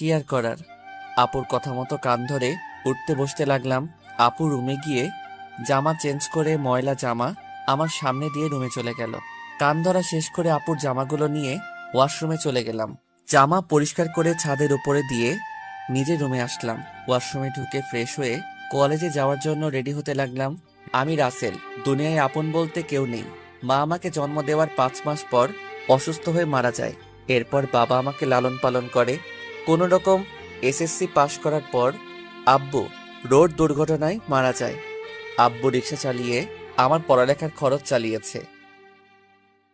কি আর করার, আপুর কথা মতো কান ধরে উঠতে বসতে লাগলাম। আপু রুমে গিয়ে জামা চেঞ্জ করে ময়লা জামা আমার সামনে দিয়ে রুমে চলে গেল। কান ধরা শেষ করে আপুর জামাগুলো নিয়ে ওয়াশরুমে চলে গেলাম। জামা পরিষ্কার করে ছাদের উপরে দিয়ে নিজে রুমে আসলাম। ওয়াশরুমে ঢুকে ফ্রেশ হয়ে কলেজে যাওয়ার জন্য রেডি হতে লাগলাম। আমি রাসেল, দুনিয়ায় আপন বলতে কেউ নেই। মা আমাকে জন্ম দেওয়ার 5 মাস পর অসুস্থ হয়ে মারা যায়। এরপর বাবা আমাকে লালন পালন করে। কোনো রকম এসএসসি পাশ করার পর আব্বু রোড দুর্ঘটনায় মারা যায়। আব্বু রিক্সা চালিয়ে আমার পড়ালেখার খরচ চালিয়েছে।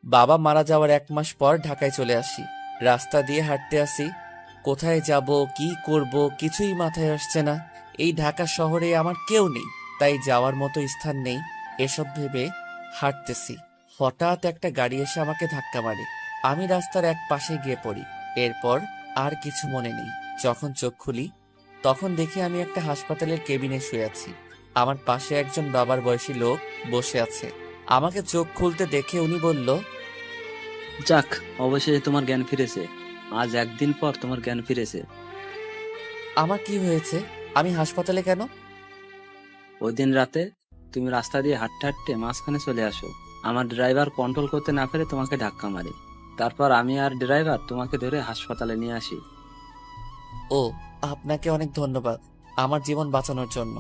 বাবা মারা যাওয়ার 1 মাস পর ঢাকায় চলে আসি। রাস্তা দিয়ে হাঁটতে আসি, কোথায় যাব কি করব কিছুই মাথায় আসছে না। এই ঢাকা শহরে আমার কেউ নেই, তাই যাওয়ার মতো স্থান নেই। এসব ভেবে হাঁটতেছি, হঠাৎ একটা গাড়ি এসে আমাকে ধাক্কা মারে। আমি রাস্তার এক পাশে গিয়ে পড়ি। এরপর আর কিছু মনে নেই। যখন চোখ খুলি তখন দেখি আমি একটা হাসপাতালের কেবিনে শুয়ে আছি। আমার পাশে একজন বাবার বয়সী লোক বসে আছে। আমাকে চোখ খুলতে দেখে উনি বলল, যাক, অবশেষে তোমার জ্ঞান ফিরেছে। আজ 1 দিন পর তোমার জ্ঞান ফিরেছে। আমার কি হয়েছে? আমি হাসপাতালে কেন? ওই দিন রাতে তুমি রাস্তা দিয়ে হাঁটতে হাঁটতে মাঝখানে চলে আসো। আমার ড্রাইভার কন্ট্রোল করতে না পেরে তোমাকে ধাক্কা মারে। তারপর আমি আর ড্রাইভার তোমাকে ধরে হাসপাতালে নিয়ে আসি। ও, আপনাকে অনেক ধন্যবাদ আমার জীবন বাঁচানোর জন্য।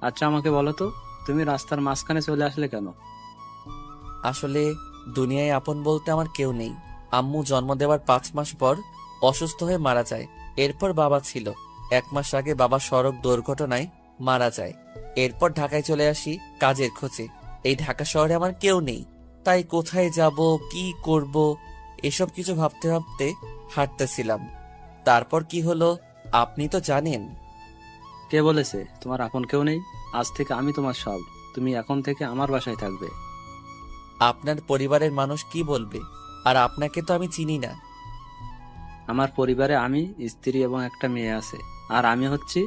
আচ্ছা, আমাকে বলো তো, তুমি রাস্তার মাঝখানে চলে আসলে কেন? আসলে দুনিয়ায় আপন বলতে আমার কেউ নেই। আম্মু জন্ম দেওয়ার 5 মাস পর অসুস্থ হয়ে মারা যায়। এরপর বাবা ছিল। 1 মাস আগে বাবা সড়ক দুর্ঘটনায় মারা যায়। এরপর ঢাকায় চলে আসি কাজের খোঁজে। এই ঢাকা শহরে আমার কেউ নেই, তাই কোথায় যাব কি করব এসব কিছু ভাবতে ভাবতে হাঁটতেছিলাম। তারপর কি হলো আপনি তো জানেন। কে বলেছে তোমার আপন কেউ নেই? আজ থেকে আমি তোমার সব। তুমি এখন থেকে আমার বাসায় থাকবে। আপনার পরিবারের মানুষ কি বলবে? আর আপনাকে তো আমি চিনি না। আমার পরিবারে আমি, স্ত্রী এবং একটা মেয়ে আছে। আর আমি হচ্ছি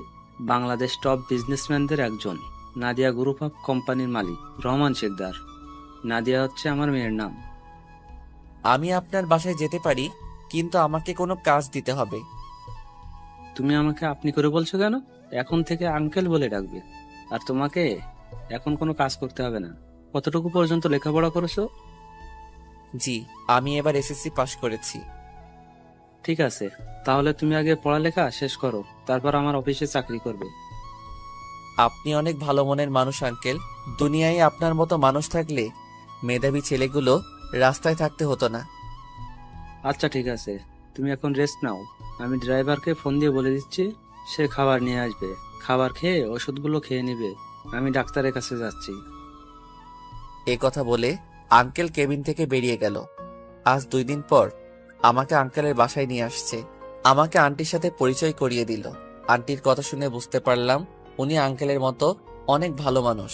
বাংলাদেশ টপ বিজনেসম্যানদের একজন, নাদিয়া গ্রুপ অফ কোম্পানির মালিক রহমান শিকদার। নাদিয়া হচ্ছে আমার মেয়ের নাম। আমি আপনার বাসায় যেতে পারি, কিন্তু আমাকে কোনো কাজ দিতে হবে। তুমি আমাকে আপনি করে বলছো কেন? এখন থেকে আঙ্কেল বলে ডাকবে। আর তোমাকে এখন কোনো কাজ করতে হবে না। কতটুকু পর্যন্ত লেখাপড়া করেছো? জি, আমি এবার এসএসসি পাশ করেছি। ঠিক আছে, তাহলে তুমি আগে পড়ালেখা শেষ করো, তারপর আমার অফিসে চাকরি করবে। আপনি অনেক ভালো মনের মানুষ আঙ্কেল। দুনিয়ায় আপনার মতো মানুষ থাকলে মেধাবী ছেলেগুলো রাস্তায় থাকতে হতো না। আচ্ছা ঠিক আছে, তুমি এখন রেস্ট নাও। আমি ড্রাইভারকে ফোন দিয়ে বলে দিচ্ছি, সে খাবার নিয়ে আসবে। খাবার খেয়ে ওষুধগুলো খেয়ে নিবে। আমি ডাক্তারের কাছে যাচ্ছি। এ কথা বলে আঙ্কেল কেবিন থেকে বেরিয়ে গেল। আজ 2 দিন পর আমাকে আঙ্কেলের বাসায় নিয়ে আসছে। আমাকে আন্টির সাথে পরিচয় করিয়ে দিল। আন্টির কথা শুনে বুঝতে পারলাম উনি আঙ্কেলের মতো অনেক ভালো মানুষ।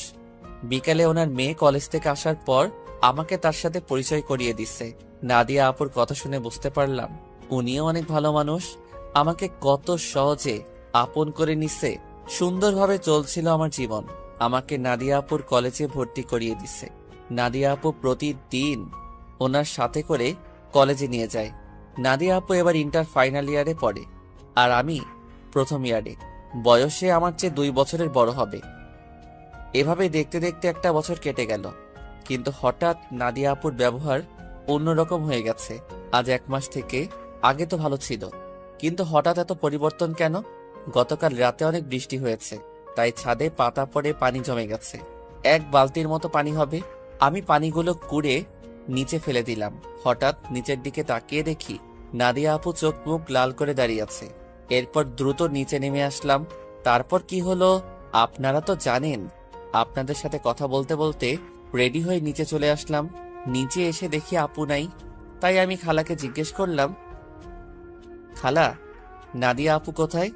বিকালে ওনার মেয়ে কলেজ থেকে আসার পর আমাকে তার সাথে পরিচয় করিয়ে দিচ্ছে। নাদিয়া আপুর কথা শুনে বুঝতে পারলাম উনিও অনেক ভালো মানুষ। আমাকে কত সহজে আপন করে নিছে। সুন্দরভাবে চলছিল আমার জীবন। আমাকে নাদিয়া আপুর কলেজে ভর্তি করিয়ে দিছে। নাদিয়া আপু প্রতিদিন ওনার সাথে করে কলেজে নিয়ে যায়। নাদিয়া আপু এবার ইন্টার ফাইনাল ইয়ারে পড়ে, আর আমি প্রথম ইয়ারে। বয়সে আমার চেয়ে 2 বছরের বড় হবে। এভাবে দেখতে দেখতে একটা বছর কেটে গেল, কিন্তু হঠাৎ নাদিয়া আপুর ব্যবহার অন্যরকম হয়ে গেছে। আজ 1 মাস থেকে, আগে তো ভালো ছিল, কিন্তু হঠাৎ এত পরিবর্তন কেন? গতকাল রাতে অনেক বৃষ্টি হয়েছে, তাই ছাদে পাতা পড়ে পানি জমে গেছে। 1 বালতির মতো পানি হবে। আমি পানিগুলো কুড়ে নিচে ফেলে দিলাম। হঠাৎ নিচের দিকে তাকিয়ে দেখি নাদিয়া আপু চোখ মুখ লাল করে দাঁড়িয়ে আছে। এরপর দ্রুত নিচে নেমে আসলাম। তারপর কি হলো আপনারা তো জানেন। আপনাদের সাথে কথা বলতে বলতে রেডি হয়ে নিচে চলে আসলাম। নিচে এসে দেখি আপু নাই, তাই আমি খালাকে জিজ্ঞেস করলাম, খালা, নাদিয়া আপু কোথায়?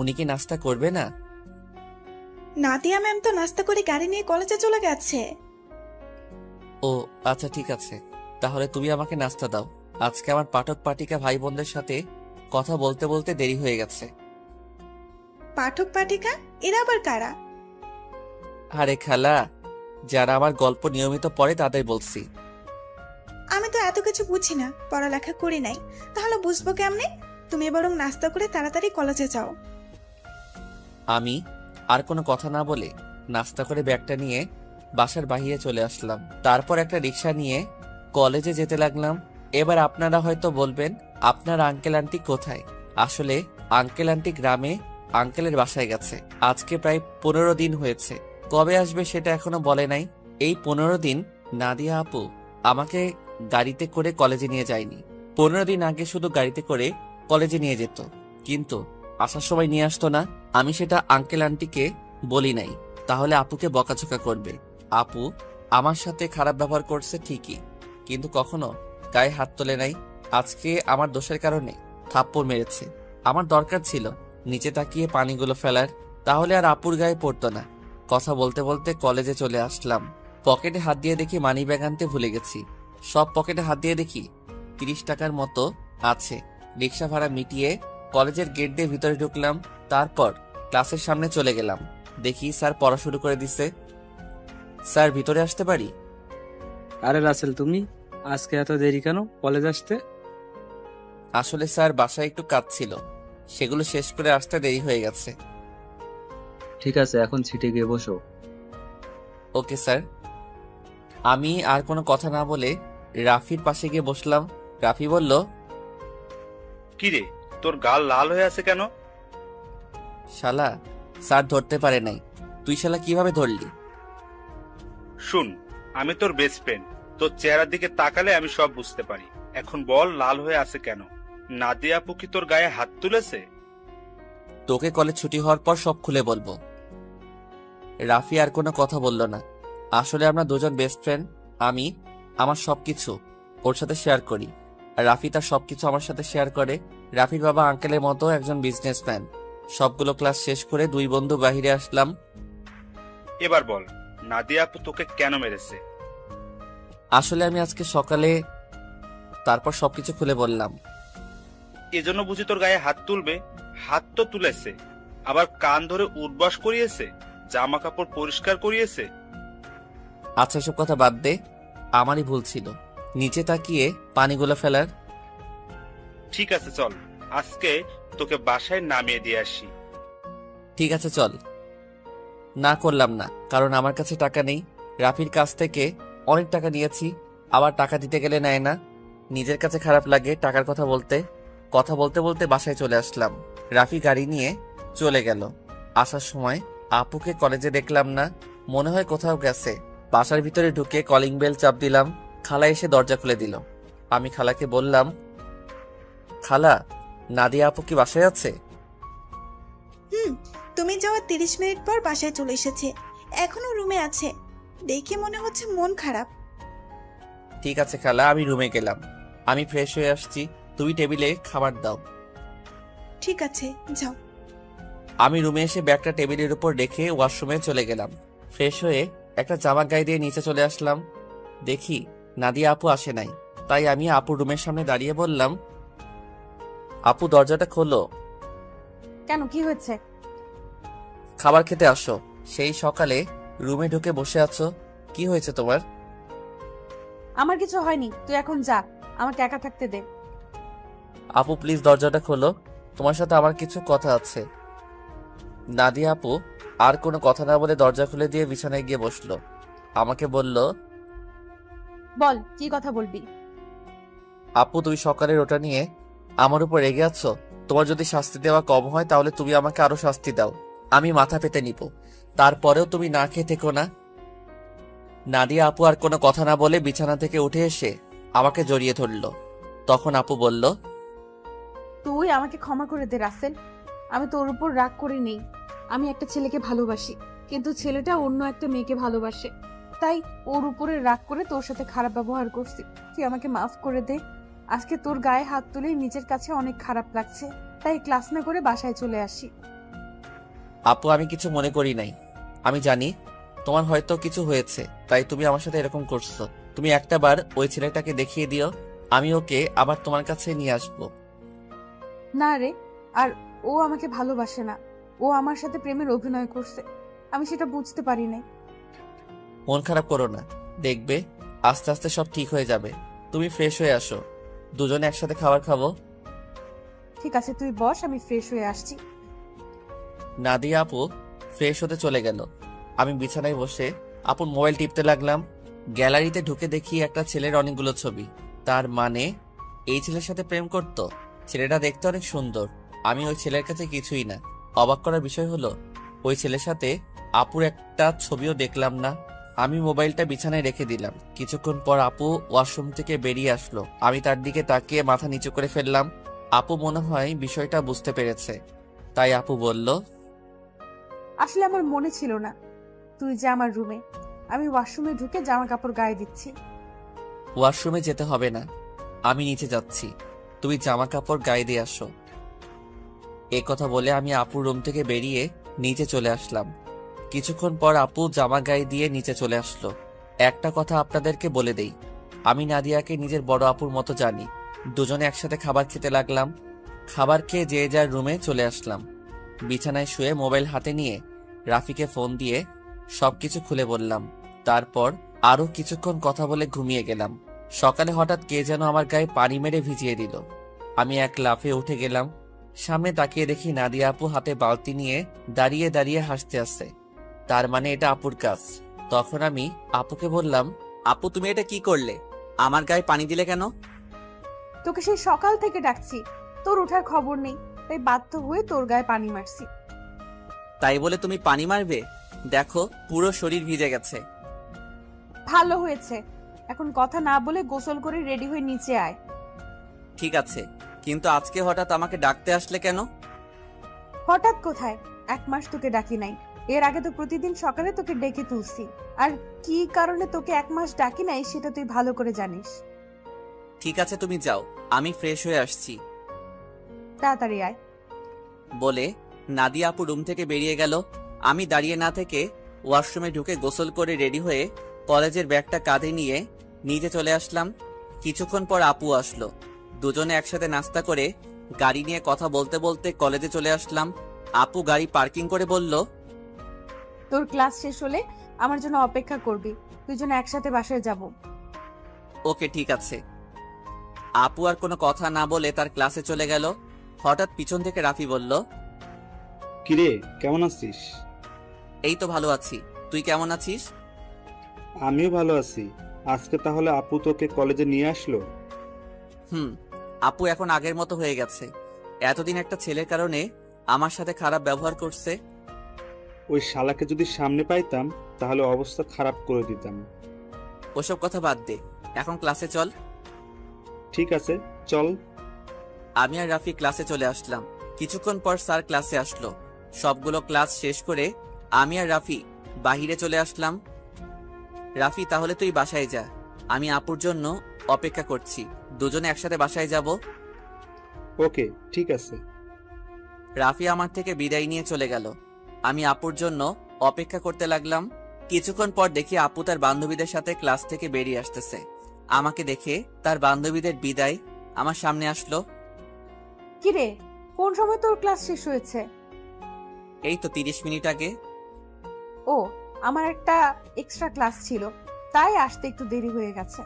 উনি কি নাস্তা করবে না? নাদিয়া ম্যাম তো নাস্তা করে গাড়ি নিয়ে কলেজে চলে গেছে। ও আচ্ছা, ঠিক আছে, তাহলে তুমি আমাকে নাস্তা দাও। আজকে আমার পাঠক পাঠিকা ভাই বোনদের সাথে কথা বলতে বলতে দেরি হয়ে গেছে। পাঠক পাঠিকা এরা আবার কারা? আরে খালা, যারা আমার গল্প নিয়মিত পড়ে তাদের বলছি। আমি তো এত কিছু বুঝি না, পড়ালেখা করি নাই, তাহলে বুঝবো কেমনে? তুমি বরং নাস্তা করে তাড়াতাড়ি কলেজে যাও। আমি আর কোনো কথা না বলে নাস্তা করে ব্যাগটা নিয়ে বাসার বাইরে চলে আসলাম। তারপর একটা রিক্সা নিয়ে কলেজে যেতে লাগলাম। এবার আপনারা হয়তো বলবেন, আপনার আঙ্কেল আন্টি কোথায়? আসলে আঙ্কেল আন্টি গ্রামে আঙ্কেলের বাসায় গেছে। আজকে প্রায় 15 দিন হয়েছে। কবে আসবে সেটা এখনো বলে নাই। এই 15 দিন নাদিয়া আপু আমাকে গাড়িতে করে কলেজে নিয়ে যায়নি। 15 দিন আগে শুধু গাড়িতে করে কলেজে নিয়ে যেত, কিন্তু আসার সময় নিয়ে আসতো না। আমি সেটা আঙ্কেল আন্টিকে বলি নাই, তাহলে আপুকে বকাঝকা করবে। আপু আমার সাথে খারাপ ব্যবহার করছে ঠিকই, কিন্তু কখনো গায়ে হাত তোলে নাই। আজকে আমার দোষের কারণে থাপ্পড় মেরেছে। আমার দরকার ছিল নিচে তাকিয়ে পানিগুলো ফেলার, তাহলে আর আপুর গায়ে পড়তো না। কথা বলতে বলতে কলেজে চলে আসলাম। পকেটে হাত দিয়ে দেখি মানি ব্যাগ আনতে ভুলে গেছি। সব পকেটে হাত দিয়ে দেখি 30 টাকার মতো আছে। রিক্সা ভাড়া মিটিয়ে কলেজের গেট দিয়ে ভিতরে ঢুকলাম। তারপর ক্লাসের সামনে চলে গেলাম। দেখি স্যার পড়া শুরু করে দিছে। স্যার, ভিতরে আসতে পারি? আরে রাসেল, তুমি আজকে এত দেরি কেন কলেজ আসতে? আসলে স্যার, বাসায় একটু কাজ ছিল, সেগুলো শেষ করে আসতে দেরি হয়ে গেছে। ঠিক আছে, এখন সিটে গিয়ে বসো। Okay sir. আমি আর কোনো কথা না বলে রাফির পাশে গিয়ে বসলাম। রাফি বলল, কিরে, তোর গাল লাল হয়ে আছে কেন? শালা, স্যার ধরতে পারে নাই। তুই শালা কিভাবে ধরলি? শুন, আমি তোর বেস্ট ফ্রেন্ড। তোর চেহারার দিকে তাকালে আমি সব বুঝতে পারি। এখন বল, লাল হয়ে আছে কেন? নাদিয়া আপু কি তোর গায়ে হাত তুলেছে? তোকে কলেজ ছুটি হওয়ার পর সব খুলে বলবো। রাফি আর কোনো কথা বলল না। আসলে আমরা দুজন বেস্ট ফ্রেন্ড। আমি আমার সবকিছু ওর সাথে শেয়ার করি, আর রাফি তার সবকিছু আমার সাথে শেয়ার করে। রাফির বাবা আঙ্কেলের মতো একজন বিজনেসম্যান। সবগুলো ক্লাস শেষ করে দুই বন্ধু বাহিরে আসলাম। এবার বল, নাদিয়া আপু তোকে কেন মেরেছে? আসলে আমি আজকে সকালে, তারপর সবকিছু খুলে বললাম। এজন্য বুঝি তোর গায়ে হাত তুলবে? হাত তো তুলেছে, আবার কান ধরে উঠবাস করিয়েছে, জামা কাপড় পরিষ্কার করিয়েছে। আচ্ছা, এসব কথা বাদ দে। আমারই ভুল ছিল নিচে তাকিয়ে পানিগুলো ফেলার। ঠিক আছে, চল আজকে তোকে বাসায় নামিয়ে দিয়ে আসি। ঠিক আছে চল। না করলাম না, কারণ আমার কাছে টাকা নেই। রাফির কাছ থেকে অনেক টাকা নিয়েছি, আবার টাকা দিতে গেলে নেয় না। নিজের কাছে খারাপ লাগে টাকার কথা বলতে। কথা বলতে বলতে বাসায় চলে আসলাম। রাফি গাড়ি নিয়ে চলে গেল। আসার সময় আপুকে কলেজে দেখলাম না, মনে হয় কোথাও গেছে। বাসার ভিতরে ঢুকে কলিং বেল চাপ দিলাম। খালা এসে দরজা খুলে দিল। আমি খালাকে বললাম, খালা, নাদিয়া আপু কি বাসায় আছে? তুমি যাওয়ার 30 মিনিট পর বাসায় চলে এসেছে, এখনো রুমে আছে। দেখে মনে হচ্ছে মন খারাপ। ঠিক আছে খালা, আমি রুমে গেলাম। আমি ফ্রেশ হয়ে আসছি, তুমি টেবিলে খাবার দাও। ঠিক আছে, যাও। আমি রুমে এসে ব্যাগটা টেবিলের উপর রেখে ওয়াশরুমে চলে গেলাম। ফ্রেশ হয়ে একটা জামা গায়ে দিয়ে নিচে চলে আসলাম। দেখি নাদিয়া আপু আসে নাই, তাই আমি আপুর রুমের সামনে দাঁড়িয়ে বললাম, আপু দরজাটা খোলো। কেন, কি হয়েছে? খাবার খেতে আসো। সেই সকালে রুমে ঢুকে বসে আছো, কি হয়েছে তোমার? আমার কিছু হয়নি, তুই এখন যা, আমাকে একা থাকতে দে। আপু প্লিজ দরজাটা খোলো, তোমার সাথে আমার কিছু কথা আছে। নাদিয়া আপু আর কোনো কথা না বলে দরজা খুলে দিয়ে বিছানায় গিয়ে বসলো। আমাকে বলল, বল, কি কথা বলবি? আপু তুই সকালের ওটা নিয়ে আমার উপর রেগে আছো। তোমার যদি শাস্তি দেওয়া কম হয় তাহলে তুমি আমাকে আরো শাস্তি দাও, আমি মাথা পেতে নিব। তারপরেও তুমি না খেয়ে থেকো না। নাদিয়া আপু আর কোনো কথা না বলে বিছানা থেকে উঠে এসে আমাকে জড়িয়ে ধরলো। তখন আপু বলল, তুই আমাকে ক্ষমা করে দে রাসেল, আমি তোর উপর রাগ করে নেই। আমি একটা ছেলেকে ভালোবাসি, কিন্তু ছেলেটা অন্য একটা মেয়েকে ভালোবাসে, তাই ওর উপরে রাগ করে তোর সাথে খারাপ ব্যবহার করছি। তুই আমাকে মাফ করে দে। আজকে তোর গায়ে হাত তুলে নিজের কাছে অনেক খারাপ লাগছে, তাই ক্লাস না করে বাসায় চলে আসি। আপু আমি কিছু মনে করি নাই। আমি জানি তোমার হয়তো কিছু হয়েছে, তাই তুমি আমার সাথে এরকম করছো। তুমি একটা বার ওই ছেলেটাকে দেখিয়ে দিও, আমি ওকে আবার তোমার কাছে নিয়ে আসবো। না রে, আর ও আমাকে ভালোবাসে না, ও আমার সাথে প্রেমের অভিনয় করছে। আমি সেটা বুঝতে পারি নাই। মন খারাপ করো না, দেখবে আস্তে আস্তে সব ঠিক হয়ে যাবে। তুমি ফ্রেশ হয়ে আসো, দুজনে একসাথে খাবার খাবো। ঠিক আছে, তুই বস, আমি ফ্রেশ হয়ে আসছি। নাদিয়া আপু ফ্রেশ হতে চলে গেল। আমি বিছানায় বসে আপুর মোবাইল টিপতে লাগলাম। গ্যালারিতে ঢুকে দেখি একটা ছেলের অনেকগুলো ছবি। তার মানে এই ছেলের সাথে প্রেম করত। ছেলেটা দেখতে অনেক সুন্দর। আমি ওই ছেলের কাছে কিছুই না। অবাক করার বিষয় হলো ওই ছেলের সাথে আপুর একটা ছবিও দেখলাম না। আমি মোবাইলটা বিছানায় রেখে দিলাম। কিছুক্ষণ পর আপু ওয়াশরুম থেকে বেরিয়ে আসলো। আমি তার দিকে তাকিয়ে মাথা নিচু করে ফেললাম। আপু মনে হয় বিষয়টা বুঝতে পেরেছে, তাই আপু বলল, আসলে আমার মনে ছিল না তুই যে আমার রুমে। আমি ওয়াশরুমে ঢুকে জামা কাপড় গায়ে দিচ্ছি। ওয়াশরুমে যেতে হবে না, আমি নিচে যাচ্ছি, তুমি জামা কাপড় গায়ে দিয়ে আসো। এ কথা বলে আমি আপুর রুম থেকে বেরিয়ে নিচে চলে আসলাম। কিছুক্ষণ পর আপু জামা গায়ে দিয়ে নিচে চলে আসলো। একটা কথা আপনাদেরকে বলে দেই, আমি নাদিয়াকে নিজের বড় আপুর মতো জানি। দুজনে একসাথে খাবার খেতে লাগলাম। খাবার খেয়ে যে যার রুমে চলে আসলাম। বিছানায় শুয়ে মোবাইল হাতে নিয়ে রাফিকে ফোন দিয়ে সবকিছু খুলে বললাম। তারপর আরো কিছুক্ষণ কথা বলে ঘুমিয়ে গেলাম। সকালে হঠাৎ কে যেন আমার গায়ে পানি মেরে ভিজিয়ে দিল। আমি এক লাফে উঠে গেলাম। সামনে তাকিয়ে দেখি নাদিয়া আপু হাতে বালতি নিয়ে দাঁড়িয়ে দাঁড়িয়ে হাসতে আসছে। তার মানে এটা আপুর কাজ। তখন আমি আপুকে বললাম, আপু তুমি এটা কি করলে? আমার গায়ে পানি দিলে কেন? তোকে সেই সকাল থেকে ডাকছি, তোর ওঠার খবর নেই, তাই বাধ্য হয়ে তোর গায়ে পানি মারছি। তাই বলে তুমি পানি মারবে? দেখো পুরো শরীর ভিজে গেছে। ভালো হয়েছে, এখন কথা না বলে গোসল করে রেডি হয়ে নিচে আয়। ঠিক আছে, কিন্তু আজকে হঠাৎ আমাকে ডাকতে আসলে কেন? হঠাৎ কোথায়, 1 মাস তোকে ডাকি নাই। এর আগে তো প্রতিদিন সকালে তোকে ডেকে তুলছি। আর কি কারণে তোকে 1 মাস ডাকি নাই সেটা তুই ভালো করে জানিস। ঠিক আছে তুমি যাও, আমি ফ্রেশ হয়ে আসছি। তাড়াতাড়ি আয়। বলে নাদিয়া আপু রুম থেকে বেরিয়ে গেল। আমি দাঁড়িয়ে না থেকে ওয়াশরুমে ঢুকে গোসল করে রেডি হয়ে কলেজের ব্যাগটা কাঁধে নিয়ে নিচে চলে আসলাম। কিছুক্ষণ পর আপু আসলো। দুজনে একসাথে নাস্তা করে গাড়ি নিয়ে কথা বলতে বলতে কলেজে চলে আসলাম। আপু গাড়ি পার্কিং করে বলল, তোর ক্লাস শেষ হলে আমার জন্য অপেক্ষা করবি, দুজনে একসাথে বাসায় যাব। ওকে ঠিক আছে। আপু আর কোনো কথা না বলে তার ক্লাসে চলে গেল। হঠাৎ পিছন থেকে রাফি বলল, কিরে, কেমন আছিস? এই তো ভালো আছি, তুই কেমন আছিস? আমিও ভালো আছি। আজকে তাহলে আপু তোকে কলেজে নিয়ে আসলো? আপু এখন আগের মতো হয়ে গেছে। এতদিন একটা ছেলের কারণে আমার সাথে খারাপ ব্যবহার করছে। ওই শালাকে যদি সামনে পাইতাম তাহলে অবস্থা খারাপ করে দিতাম। ওসব কথা বাদ দে, এখন ক্লাসে চল। ঠিক আছে, চল। আমি আর রাফি ক্লাসে চলে আসলাম। কিছুক্ষণ পর স্যার ক্লাসে আসলো। সবগুলো ক্লাস শেষ করে আমি আর রাফি বাহিরে চলে আসলাম। রাফি তাহলে তুই বাসায় যা, আমি আপুর জন্য অপেক্ষা করছি। দুজনে একসাথে বাসায় যাব। ওকে ঠিক আছে। রাফি আমার থেকে বিদায় নিয়ে চলে গেল। আমি আপুর জন্য অপেক্ষা করতে লাগলাম। কিছুক্ষণ পর দেখি আপু তার বান্ধবীদের সাথে ক্লাস থেকে বেরিয়ে আসতেছে। আমাকে দেখে তার বান্ধবীদের বিদায় আমার সামনে আসলো। কিরে, কোন সময় তোর ক্লাস শেষ হয়েছে? এই তো 30 মিনিট আগে। ও, আমার একটা এক্সট্রা ক্লাস ছিল, তাই আসতে একটু দেরি হয়ে গেছে।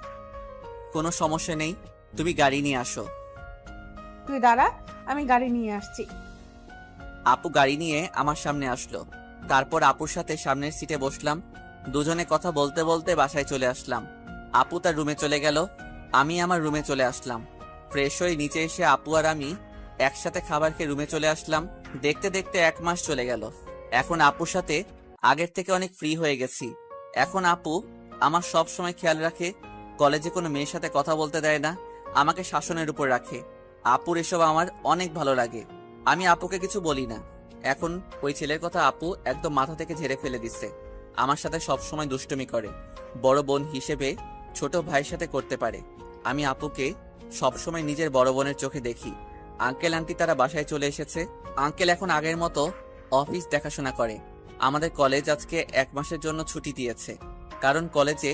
কোনো সমস্যা নেই, তুমি গাড়ি নিয়ে আসো। তুই দাঁড়া, আমি গাড়ি নিয়ে আসছি। আপু গাড়ি নিয়ে আমার সামনে আসলো। তারপর আপুর সাথে সামনের সিটে বসলাম। দুজনে কথা বলতে বলতে বাসায় চলে আসলাম। আপু তার রুমে চলে গেল, আমি আমার রুমে চলে আসলাম। ফ্রেশ হয়ে নিচে এসে আপু আর আমি একসাথে খাবার খেয়ে রুমে চলে আসলাম। দেখতে দেখতে 1 মাস চলে গেল। এখন আপুর সাথে আগের থেকে অনেক ফ্রি হয়ে গেছি। এখন আপু আমার সব সময় খেয়াল রাখে, কলেজে কোনো মেয়ের সাথে কথা বলতে দেয় না, আমাকে শাসনের উপর রাখে। আপুর এসব আমার অনেক ভালো লাগে। আমি আপুকে কিছু বলি না। এখন ওই ছেলের কথা আপু একদম মাথা থেকে ঝেড়ে ফেলে দিচ্ছে। আমার সাথে সব সময় দুষ্টুমি করে, বড় বোন হিসেবে ছোট ভাইয়ের সাথে করতে পারে। আমি আপুকে সব সময় নিজের বড় বোনের চোখে দেখি। আঙ্কেল আন্টি তারা বাসায় চলে এসেছে। আঙ্কেল এখন আগের মতো অফিস দেখাশোনা করে। আমাদের কলেজ আজকে 1 মাসের জন্য ছুটি দিয়েছে, কারণ কলেজে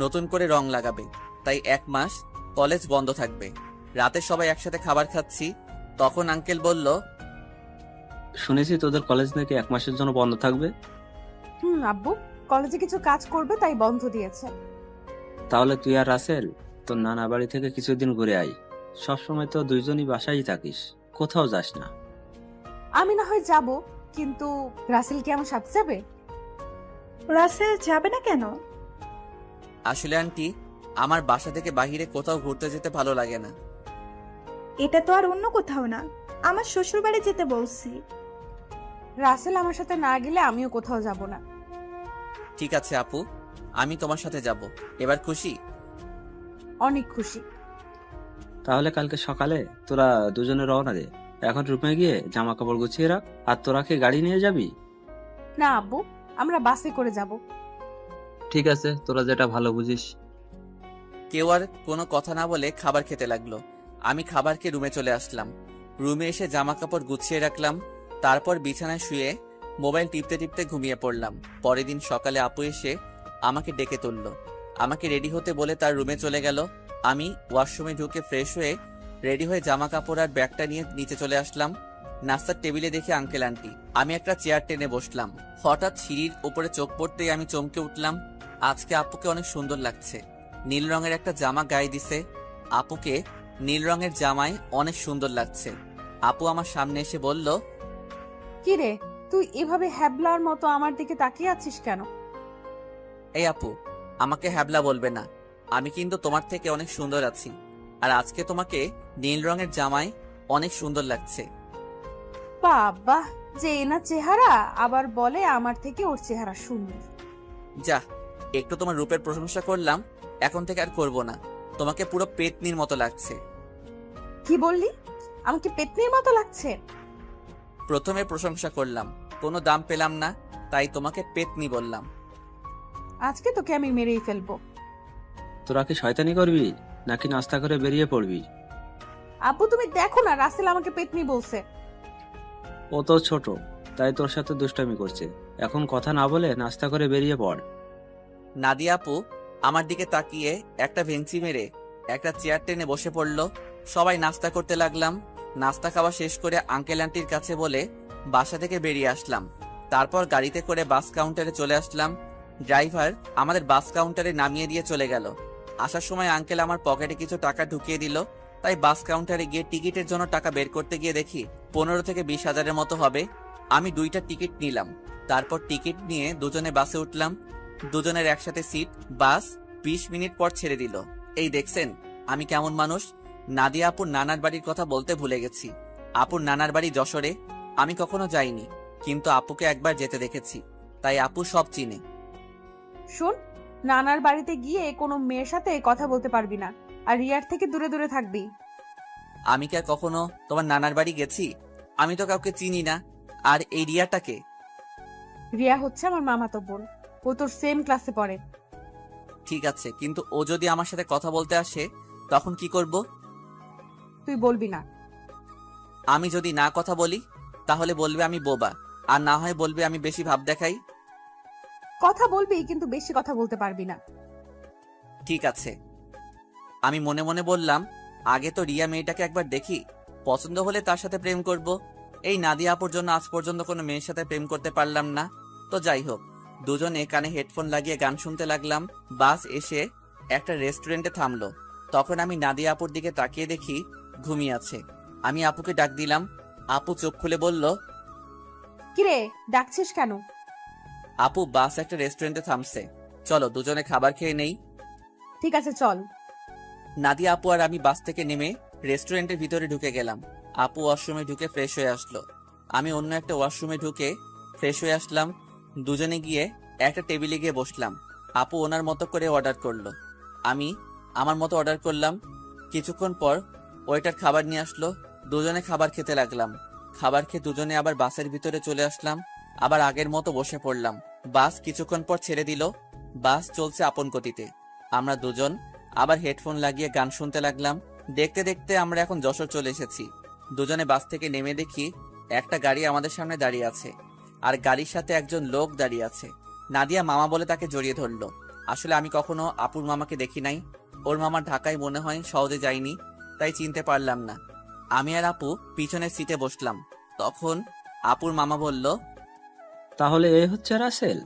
নতুন করে রং লাগাবে, তাই 1 মাস কলেজ বন্ধ থাকবে। রাতে সবাই একসাথে খাবার খাচ্ছি, তখন আঙ্কেল বলল, শুনেছি তোদের কলেজ নাকি 1 মাসের জন্য বন্ধ থাকবে। আব্বু কলেজে কিছু কাজ করবে তাই বন্ধ দিয়েছে। তাহলে তুই আর রাসেল তোর নানা বাড়ি থেকে কিছুদিন ঘুরে আয়। সবসময় তো দুইজনই বাসায় থাকিস, কোথাও যাস না। আমি না হয় যাব, কিন্তু রাসেল কি আমার সাথে যাবে? রাসেল যাবে না কেন? আসলে আন্টি, আমার বাসা থেকে বাইরে কোথাও ঘুরতে যেতে ভালো লাগে না। এটা তো আর অন্য কোথাও না, আমার শ্বশুর বাড়ি যেতে বলছি। রাসেল আমার সাথে না গেলে আমিও কোথাও যাব না। ঠিক আছে আপু, আমি তোমার সাথে যাব। এবার খুশি? অনেক খুশি। তাহলে কালকে সকালে তোরা দুজনে রওনা দে। এখন রুমে গিয়ে জামা কাপড় গুছিয়ে রাখ। আর তোরা কি গাড়ি নিয়ে যাবি? না আব্বু, আমরা বাসে করে যাব। ঠিক আছে, তোরা যেটা ভালো বুঝিস। কেউ আর কোনো কথা না বলে খাবার খেতে লাগলো। আমি খাবার খেয়ে রুমে চলে আসলাম। রুমে এসে জামা কাপড় গুছিয়ে রাখলাম। তারপর বিছানায় শুয়ে মোবাইল টিপতে টিপতে ঘুমিয়ে পড়লাম। পরের দিন সকালে আপু এসে আমাকে ডেকে তুললো। আমাকে রেডি হতে বলে তার রুমে চলে গেল। আমি ওয়াশরুমে ঢুকে ফ্রেশ হয়ে রেডি হয়ে জামা কাপড় আর ব্যাগটা নিয়ে নিচে চলে আসলাম। নাস্তার টেবিলে দেখে আঙ্কেল আন্টি। আমি একটা চেয়ার টেনে বসলাম। হঠাৎ সিঁড়ির উপরে চোখ পড়তেই আমি চমকে উঠলাম। আজকে আপুকে অনেক সুন্দর লাগছে। নীল রঙের একটা জামা গায়ে দিছে। আপুকে নীল রঙের জামায় অনেক সুন্দর লাগছে। আপু আমার সামনে এসে বলল, কি রে, তুই এভাবে হ্যাবলার মতো আমার দিকে তাকিয়ে আছিস কেন? এই আপু, আমাকে হ্যাবলা বলবে না। আমি কিন্তু তোমার থেকে অনেক সুন্দর আছি। আর আজকে তোমাকে নীল রঙের জামায় অনেক সুন্দর লাগছে। বাবা, যে না চেহারা, আবার বলে আমার থেকে ওর চেহারা সুন্দর। যা, একটু তোমার রূপের প্রশংসা করলাম, এখন থেকে আর করব না। তোমাকে পুরো পেতনির মতো লাগছে। কি বললি? আমাকে পেতনির মতো লাগছে? প্রথমে প্রশংসা করলাম, কোনো দাম পেলাম না, তাই তোমাকে পেতনি বললাম। আজকে তোকে আমি মেরেই ফেলবো। তোরা কি শয়তানি করবি নাকি নাস্তা করে বেরিয়ে পড়বি? আব্বু তুমি দেখো না, রাসেল আমাকে পেতনি বলছে। ও তো ছোট, তাই তোর সাথে দুষ্টামি করছে। এখন কথা না বলে নাস্তা করে বেরিয়ে পড়। নাদিয়া আপু আমার দিকে তাকিয়ে একটা ভেঞ্চি মেরে একটা চেয়ার টেনে বসে পড়ল। সবাই নাস্তা করতে লাগলাম। নাস্তা খাওয়া শেষ করে আঙ্কেল আন্টির কাছে বলে বাসা থেকে বেরিয়ে আসলাম। তারপর গাড়িতে করে বাস কাউন্টারে চলে আসলাম। ড্রাইভার আমাদের বাস কাউন্টারে নামিয়ে দিয়ে চলে গেল। আসার সময় আঙ্কেল আমার পকেটে কিছু টাকা ঢুকিয়ে দিল। তাই বাস কাউন্টারে গিয়ে টিকিটের জন্য টাকা বের করতে গিয়ে দেখি 15 থেকে 20 হাজারের মতো হবে। আমি 2টা টিকিট নিলাম। তারপর টিকিট নিয়ে দুজনে বাসে উঠলাম। দুজনের একসাথে সিট। বাস 20 মিনিট পর ছেড়ে দিল। এই দেখছেন আমি কেমন মানুষ। নাদিয়া আপুর নানার বাড়ির কথা বলতে ভুলে গেছি। আপুর নানার বাড়ি যশোরে। আমি কখনো যাইনি, কিন্তু আপুকে একবার যেতে দেখেছি, তাই আপু সব চিনে। শোন, নানার বাড়িতে গিয়ে কোনো মেয়ের সাথে কথা বলতে পারবি না, আর রিয়ার থেকে দূরে দূরে থাকবি। আমি কি আর কখনো তোমার নানার বাড়ি গেছি? আমি তো কাউকে চিনি না। আর এই রিয়াটাকে? রিয়া হচ্ছে আমার মামাতো বোন, ও তোর সেম ক্লাসে পড়ে। ঠিক আছে, কিন্তু ও যদি আমার সাথে কথা বলতে আসে তখন কি করব? তুই বলবি না। আমি যদি না কথা বলি তাহলে বলবে আমি বোবা, আর না হয় বলবে আমি বেশি ভাব দেখাই। কথা বলবি, কিন্তু বেশি কথা বলতে পারবি না। ঠিক আছে। আমি মনে মনে বললাম, আগে তো রিয়া মেয়েটাকে একবার দেখি, পছন্দ হলে তার সাথে প্রেম করব। এই নাদিয়া আপুর জন্য আজ পর্যন্ত কোনো মেয়ের সাথে প্রেম করতে পারলাম না। তো যাই হোক, দুজনে কানে হেডফোন লাগিয়ে গান শুনতে লাগলাম। বাস এসে একটা রেস্টুরেন্টে থামলো। তখন আমি নাদিয়া আপুর দিকে তাকিয়ে দেখি ঘুমিয়ে আছে। আমি আপুকে ডাক দিলাম। আপু চোখ খুলে বলল, কিরে, ডাকছিস কেন? আপু বাস একটা রেস্টুরেন্টে থামছে, চলো দুজনে খাবার খেয়ে নেই। ঠিক আছে, চল। নাদিয়া আপু আর আমি বাস থেকে নেমে রেস্টুরেন্টের ভিতরে ঢুকে গেলাম। আপু ওয়াশরুমে ঢুকে ফ্রেশ হয়ে আসলো। আমি অন্য একটা ওয়াশরুমে ঢুকে ফ্রেশ হয়ে আসলাম। দুজনে গিয়ে একটা টেবিলে গিয়ে বসলাম। আপু ওনার মতো করে অর্ডার করলো, আমি আমার মতো অর্ডার করলাম। কিছুক্ষণ পর ওয়েটার খাবার নিয়ে আসলো। দুজনে খাবার খেতে লাগলাম। খাবার খেয়ে দুজনে আবার বাসের ভিতরে চলে আসলাম। আবার আগের মতো বসে পড়লাম। বাস কিছুক্ষণ পর ছেড়ে দিল। বাস চলছে আপন গতিতে। আমরা দুজন আবার হেডফোন লাগিয়ে গান শুনতে লাগলাম। দেখতে দেখতে আমরা এখন যশোর চলে এসেছি। দুজনে বাস থেকে নেমে দেখি একটা গাড়ি আমাদের সামনে দাঁড়িয়ে আছে, আর গাড়ির সাথে একজন লোক দাঁড়িয়ে আছে। নাদিয়া মামা বলে তাকে জড়িয়ে ধরলো। আসলে আমি কখনো আপুর মামাকে দেখি নাই। ওর মামা ঢাকায় মনে হয় সহজে যায়নি, তাই চিনতে পারলাম না। আমি আর আপু পিছনের সিটে বসলাম। তখন আপুর মামা বলল, তাহলে এই হচ্ছে রাসেল?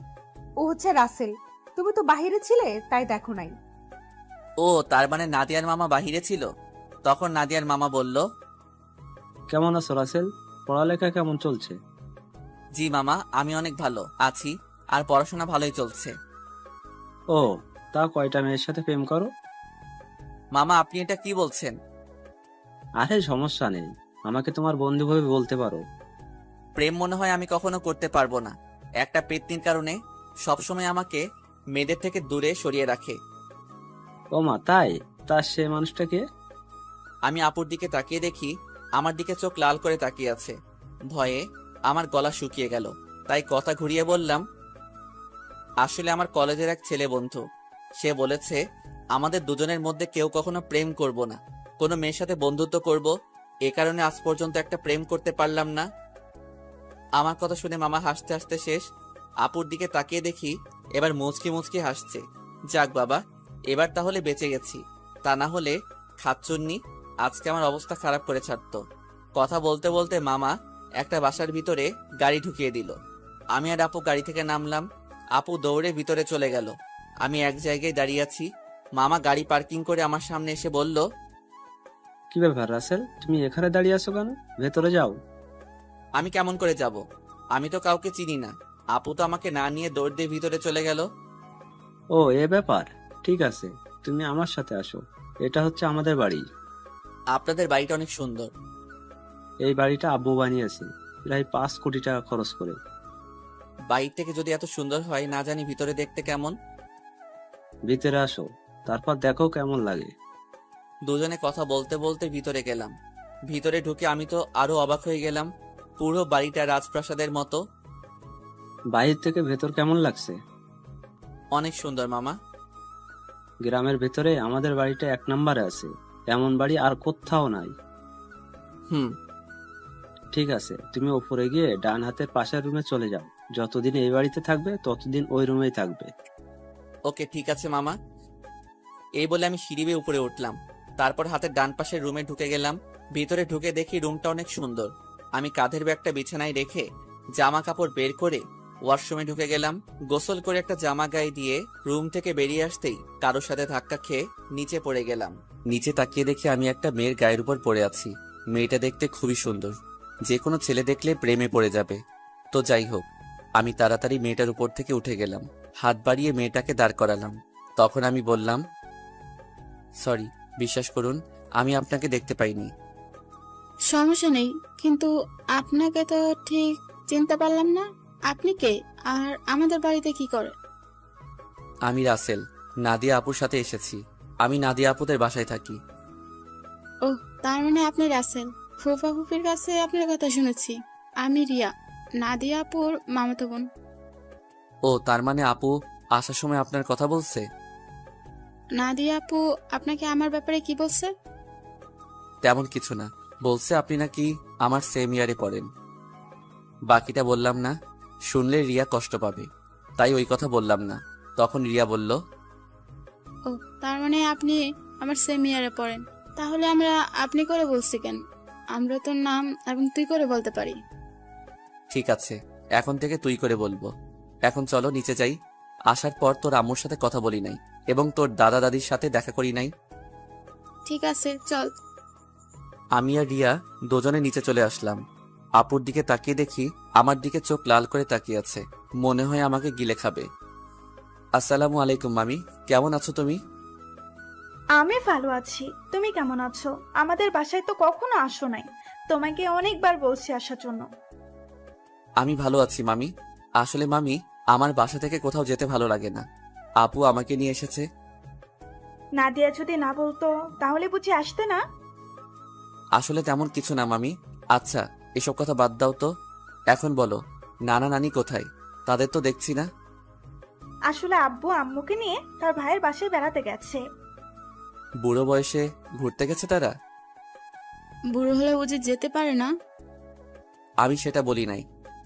ও হচ্ছে রাসেল, তুমি তো বাহিরে ছিলে তাই দেখো নাই। ও তার মানে নাদিয়ার মামা বাহিরে ছিল। তখন নাদিয়ার মামা বলল, কেমন আছো রাসেল? পড়ালেখা কেমন চলছে? জি মামা, আমি অনেক ভালো আছি, আর পড়াশোনা ভালোই চলছে। ও, তা কয়টা মেয়ের সাথে প্রেম করো? মামা, আপনি এটা কি বলছেন? আরে সমস্যা নেই, আমাকে তোমার বন্ধু ভাবে বলতে পারো। প্রেম মনে হয় আমি কখনো করতে পারবো না। একটা পেত্নীর কারণে সবসময় আমাকে মেয়েদের থেকে দূরে সরিয়ে রাখে। ও মা, তাই? তা সে মানুষটাকে? আমি আপুর দিকে তাকিয়ে দেখি আমার দিকে চোখ লাল করে তাকিয়ে আছে। ভয়ে আমার গলা শুকিয়ে গেল, তাই কথা ঘুরিয়ে বললাম, আসলে আমার কলেজের এক ছেলে বন্ধু। সে বলেছে আমাদের দুজনের মধ্যে কেউ কখনো প্রেম করব না, কোনো মেয়ের সাথে বন্ধুত্ব করব। এ কারণে আজ পর্যন্ত একটা প্রেম করতে পারলাম না। আমার কথা শুনে মামা হাসতে হাসতে শেষ। আপুর দিকে তাকিয়ে দেখি এবার মুচকি মুচকি হাসছে। যাক বাবা, এবার তাহলে বেঁচে গেছি, তা না হলে খাচ্চুন্নি আজকে আমার অবস্থা খারাপ করে ছাড়তো। কথা বলতে বলতে মামা একটা বাসার ভিতরে গাড়ি ঢুকিয়ে দিল। আমি আর আপু গাড়ি থেকে নামলাম। আপু দৌড়ে ভিতরে চলে গেল। আমি এক জায়গায় দাঁড়িয়ে আছি। মামা গাড়ি পার্কিং করে আমার সামনে এসে বলল, কি ব্যাপার রাসেল, তুমি এখানে দাঁড়িয়ে আছো কেন? ভেতরে যাও। আমি কেমন করে যাব? আমি তো কাউকে চিনি না। আপু তো আমাকে না নিয়ে দৌড় দিয়ে ভিতরে চলে গেল। ও, এ ব্যাপার। ঠিক আছে, তুমি আমার সাথে আসো। এটা হচ্ছে আমাদের বাড়ি। আপনাদের বাড়িটা অনেক সুন্দর। এই বাড়িটা আব্বু বানিয়েছে প্রায় 5 কোটি টাকা খরচ করে। বাইরে থেকে যদি এত সুন্দর হয়, না জানি ভিতরে দেখতে কেমন। ভিতরে আসো, তারপর দেখো কেমন লাগে। দুজনে কথা বলতে বলতে ভিতরে গেলাম। ভিতরে ঢুকে আমি তো আরো অবাক হয়ে গেলাম। পুরো বাড়িটা রাজপ্রাসাদের মতো। বাইরে থেকে ভেতর কেমন লাগছে? অনেক সুন্দর মামা। গ্রামের ভেতরে আমাদের বাড়িটা 1 নম্বরে আছে। এমন বাড়ি আর কোথাও নাই। হুম। ঠিক আছে, তুমি ওপরে গিয়ে ডান হাতের পাশের রুমে চলে যাও। যতদিন এই বাড়িতে থাকবে ততদিন ওই রুমেই থাকবে। ওকে, ঠিক আছে মামা। এই বলে আমি সিঁড়ি বেয়ে উপরে উঠলাম। তারপর হাতের ডান পাশের রুমে ঢুকে গেলাম। ভিতরে ঢুকে দেখি রুমটা অনেক সুন্দর। আমি কাঁধের ব্যাগটা বিছানায় রেখে জামা কাপড় বের করে ওয়াশরুমে ঢুকে গেলাম। গোসল করে একটা জামা গায়ে দিয়ে রুম থেকে বেরিয়ে আসতেই কারোর সাথে ধাক্কা খেয়ে নিচে পড়ে গেলাম। নিচে তাকিয়ে দেখি আমি একটা মেয়ের গায়ের উপর পড়ে আছি। মেয়েটা দেখতে খুবই সুন্দর, যে কোনো ছেলে দেখলে প্রেমে পড়ে যাবে। তো যাই হোক, আমি তাড়াতাড়ি মেয়েটার উপর থেকে উঠে গেলাম। হাত বাড়িয়ে মেয়েটাকে দাঁড় করালাম। তখন আমি বললাম, সরি, বিশ্বাস করুন আমি আপনাকে দেখতে পাইনি। সমস্যা নেই, কিন্তু আপনাকে তো ঠিক চিনতে পারলাম না। আপনি কে, আর আমাদের বাড়িতে কি করে? আমি রাসেল, নাদিয়া আপুর সাথে এসেছি। আমি নাদিয়া আপুদের বাসায় থাকি। ও, তার মানে আপনি রাসেল। ফুফা ফুফির কাছে আপনার কথা শুনেছি। আমি রিয়া, নাদিয়া আপুর মামাতো বোন। ও, তার মানে আপু আসার সময় আপনার কথা বলছে? নাদিয়া আপু আপনাকে আমার ব্যাপারে কি বলছে? তেমন কিছু না, বলছে আপনি নাকি আমার সেম ইয়ারে পড়েন। বাকিটা বললাম না, শুনলে রিয়া কষ্ট পাবে, তাই ওই কথা বললাম না। তখন রিয়া বলল, ও, তার মানে আপনি আমার সেম ইয়ারে পড়েন। তাহলে আমরা আপনি করে বলছি কেন? আমরা তোর নাম এবং তুই করে বলতে পারি। ঠিক আছে, এখন থেকে তুই করে বলবো। এখন চলো নিচে যাই। আসার পর তোর আম্মুর সাথে কথা বলি নাই এবং তোর দাদা দাদির সাথে দেখা করি নাই। ঠিক আছে, চল। আমি আর রিয়া দুজনে নিচে চলে আসলাম। আপুর দিকে তাকিয়ে দেখি আমার দিকে চোখ লাল করে তাকিয়ে আছে, মনে হয় আমাকে গিলে খাবে। আসসালামু আলাইকুম মামি, কেমন আছো তুমি? আমি ভালো আছি, তুমি কেমন আছো? আমাদের বাসায় তো কখনো আসো নাই, তোমাকে অনেকবার বলছি আসার জন্য। আমি ভালো আছি মামি। আসলে মামি, আমার বাসা থেকে কোথাও যেতে ভালো লাগে না। আপু আমাকে নিয়ে এসেছে। নাদিয়া যদি না বলতো তাহলে বুঝি আসতে না? আসলে তেমন কিছু না মামি। আচ্ছা, এসব কথা বাদ দাও তো। এখন বলো, নানা নানি কোথায়? তাদের তো দেখছি না। আসলে আব্বু আম্মুকে নিয়ে তার ভাইয়ের বাসায় বেড়াতে গেছে। বুড়ো বয়সে ঘুরতে গেছে তারা? বুড়ো হলে বুঝি যেতে পারে না? আমি সেটা বলি নাই,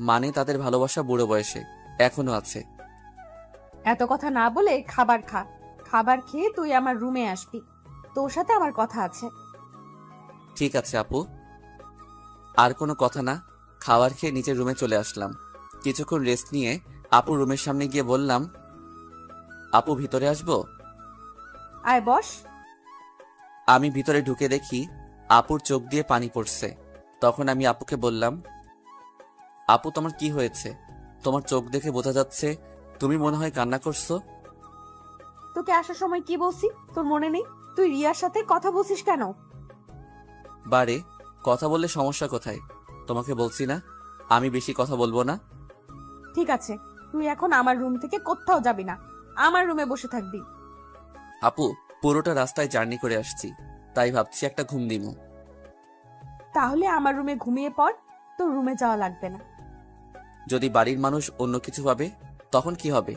মানে তাদের ভালোবাসা বুড়ো বয়সে এখনো আছে। এত কথা না বলে খাবার খা। খাবার খেয়ে তুই আমার রুমে আসবি, তোর সাথে আমার কথা আছে। ঠিক আছে আপু। আর কোনো কথা না, খাবার খেয়ে নিচের রুমে চলে আসলাম। কিছুক্ষণ রেস্ট নিয়ে আপু রুমের সামনে গিয়ে বললাম, আপু ভিতরে আসবো? আয় বস। আমি ভিতরে ঢুকে দেখি আপুর চোখ দিয়ে পানি পড়ছে। তখন আমি আপুকে বললাম, আপু তোমার কি হয়েছে? তোমার চোখ দেখে বোঝা যাচ্ছে তুমি মনে হয় কান্না করছো। তোকে আসার সময় কি বলছি তোর মনে নেই? তুই রিয়ার সাথে কথা বলছিস কেন? বারে, কথা বললে সমস্যা কোথায়? তোমাকে বলছি না আমি বেশি কথা বলবো না। ঠিক আছে, তুই এখন আমার রুম থেকে কোথাও যাবি না, আমার রুমে বসে থাকবি। আপু, পুরোটা রাস্তায় জার্নি করে আসছি, তাই ভাবছি একটা ঘুম দিমু। তাহলে আমার রুমে ঘুমিয়ে পড়, তোর রুমে যাওয়া লাগবে না। যদি বাড়ির মানুষ অন্য কিছু ভাবে তখন কি হবে?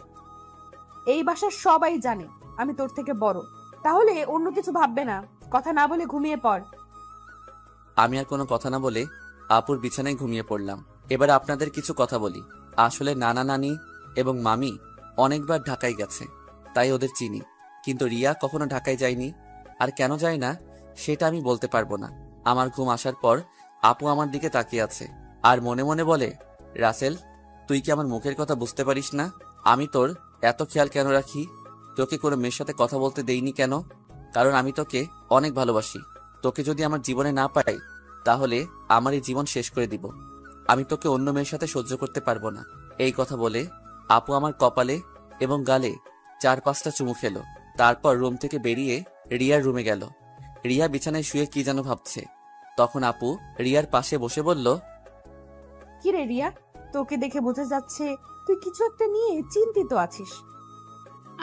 এই বাসার সবাই জানে আমি তোর থেকে বড়, তাহলে অন্য কিছু ভাববে না। কথা না বলে ঘুমিয়ে পড়। আমি আর কোনো কথা না বলে আপুর বিছানায় ঘুমিয়ে পড়লাম। এবার আপনাদের কিছু কথা বলি। আসলে নানা নানি এবং মামি অনেকবার ঢাকায় গেছে, তাই ওদের চিনি। কিন্তু রিয়া কখনো ঢাকায় যায়নি, আর কেন যায় না সেটা আমি বলতে পারবো না। আমার ঘুম আসার পর আপু আমার দিকে তাকিয়ে আছে আর মনে মনে বলে, রাসেল, তুই কি আমার মুখের কথা বুঝতে পারিস না? আমি তোর এত খেয়াল কেন রাখি? তোকে কোনো মেয়ের সাথে কথা বলতে দেইনি কেন? কারণ আমি তোকে অনেক ভালোবাসি। তোকে যদি আমার জীবনে না পাই তাহলে আমার এই জীবন শেষ করে দিব। আমি তোকে অন্য মেয়ের সাথে সহ্য করতে পারবো না। এই কথা বলে আপু আমার কপালে এবং গালে 4-5টা চুমু খেলো। তারপর রুম থেকে বেরিয়ে রিয়ার রুমে গেল। রিয়া বিছানায় শুয়ে কি যেন ভাবছে। তখন আপু রিয়ার পাশে বসে বলল, কি রে রিয়া, তোকে দেখে বোঝা যাচ্ছে তুই কিছু একটা নিয়ে চিন্তিত আছিস।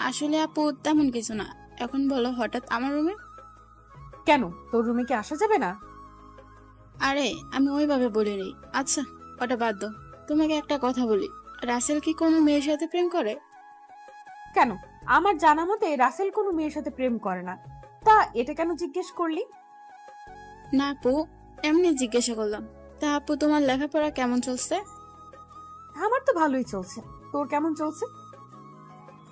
আসলে আপু তেমন কিছু না। এখন বলো হঠাৎ আমার রুমে? কেন, তোর রুমে কি আসা যাবে না? আরে আমি ওইভাবে বলিনি। আচ্ছা ওটা বাদ দাও, তোমাকে একটা কথা বলি, রাসেল কি কোনো মেয়ের সাথে প্রেম করে? কেন, আমার জানা মতে রাসেল কোনো মেয়ের সাথে প্রেম করে না। তা এটা কেন জিজ্ঞেস করলি? না আপু, এমনি জিজ্ঞাসা করলাম। তা আপু তোমার লেখাপড়া কেমন চলছে? আমার তো ভালোই চলছে, তোর কেমন চলছে?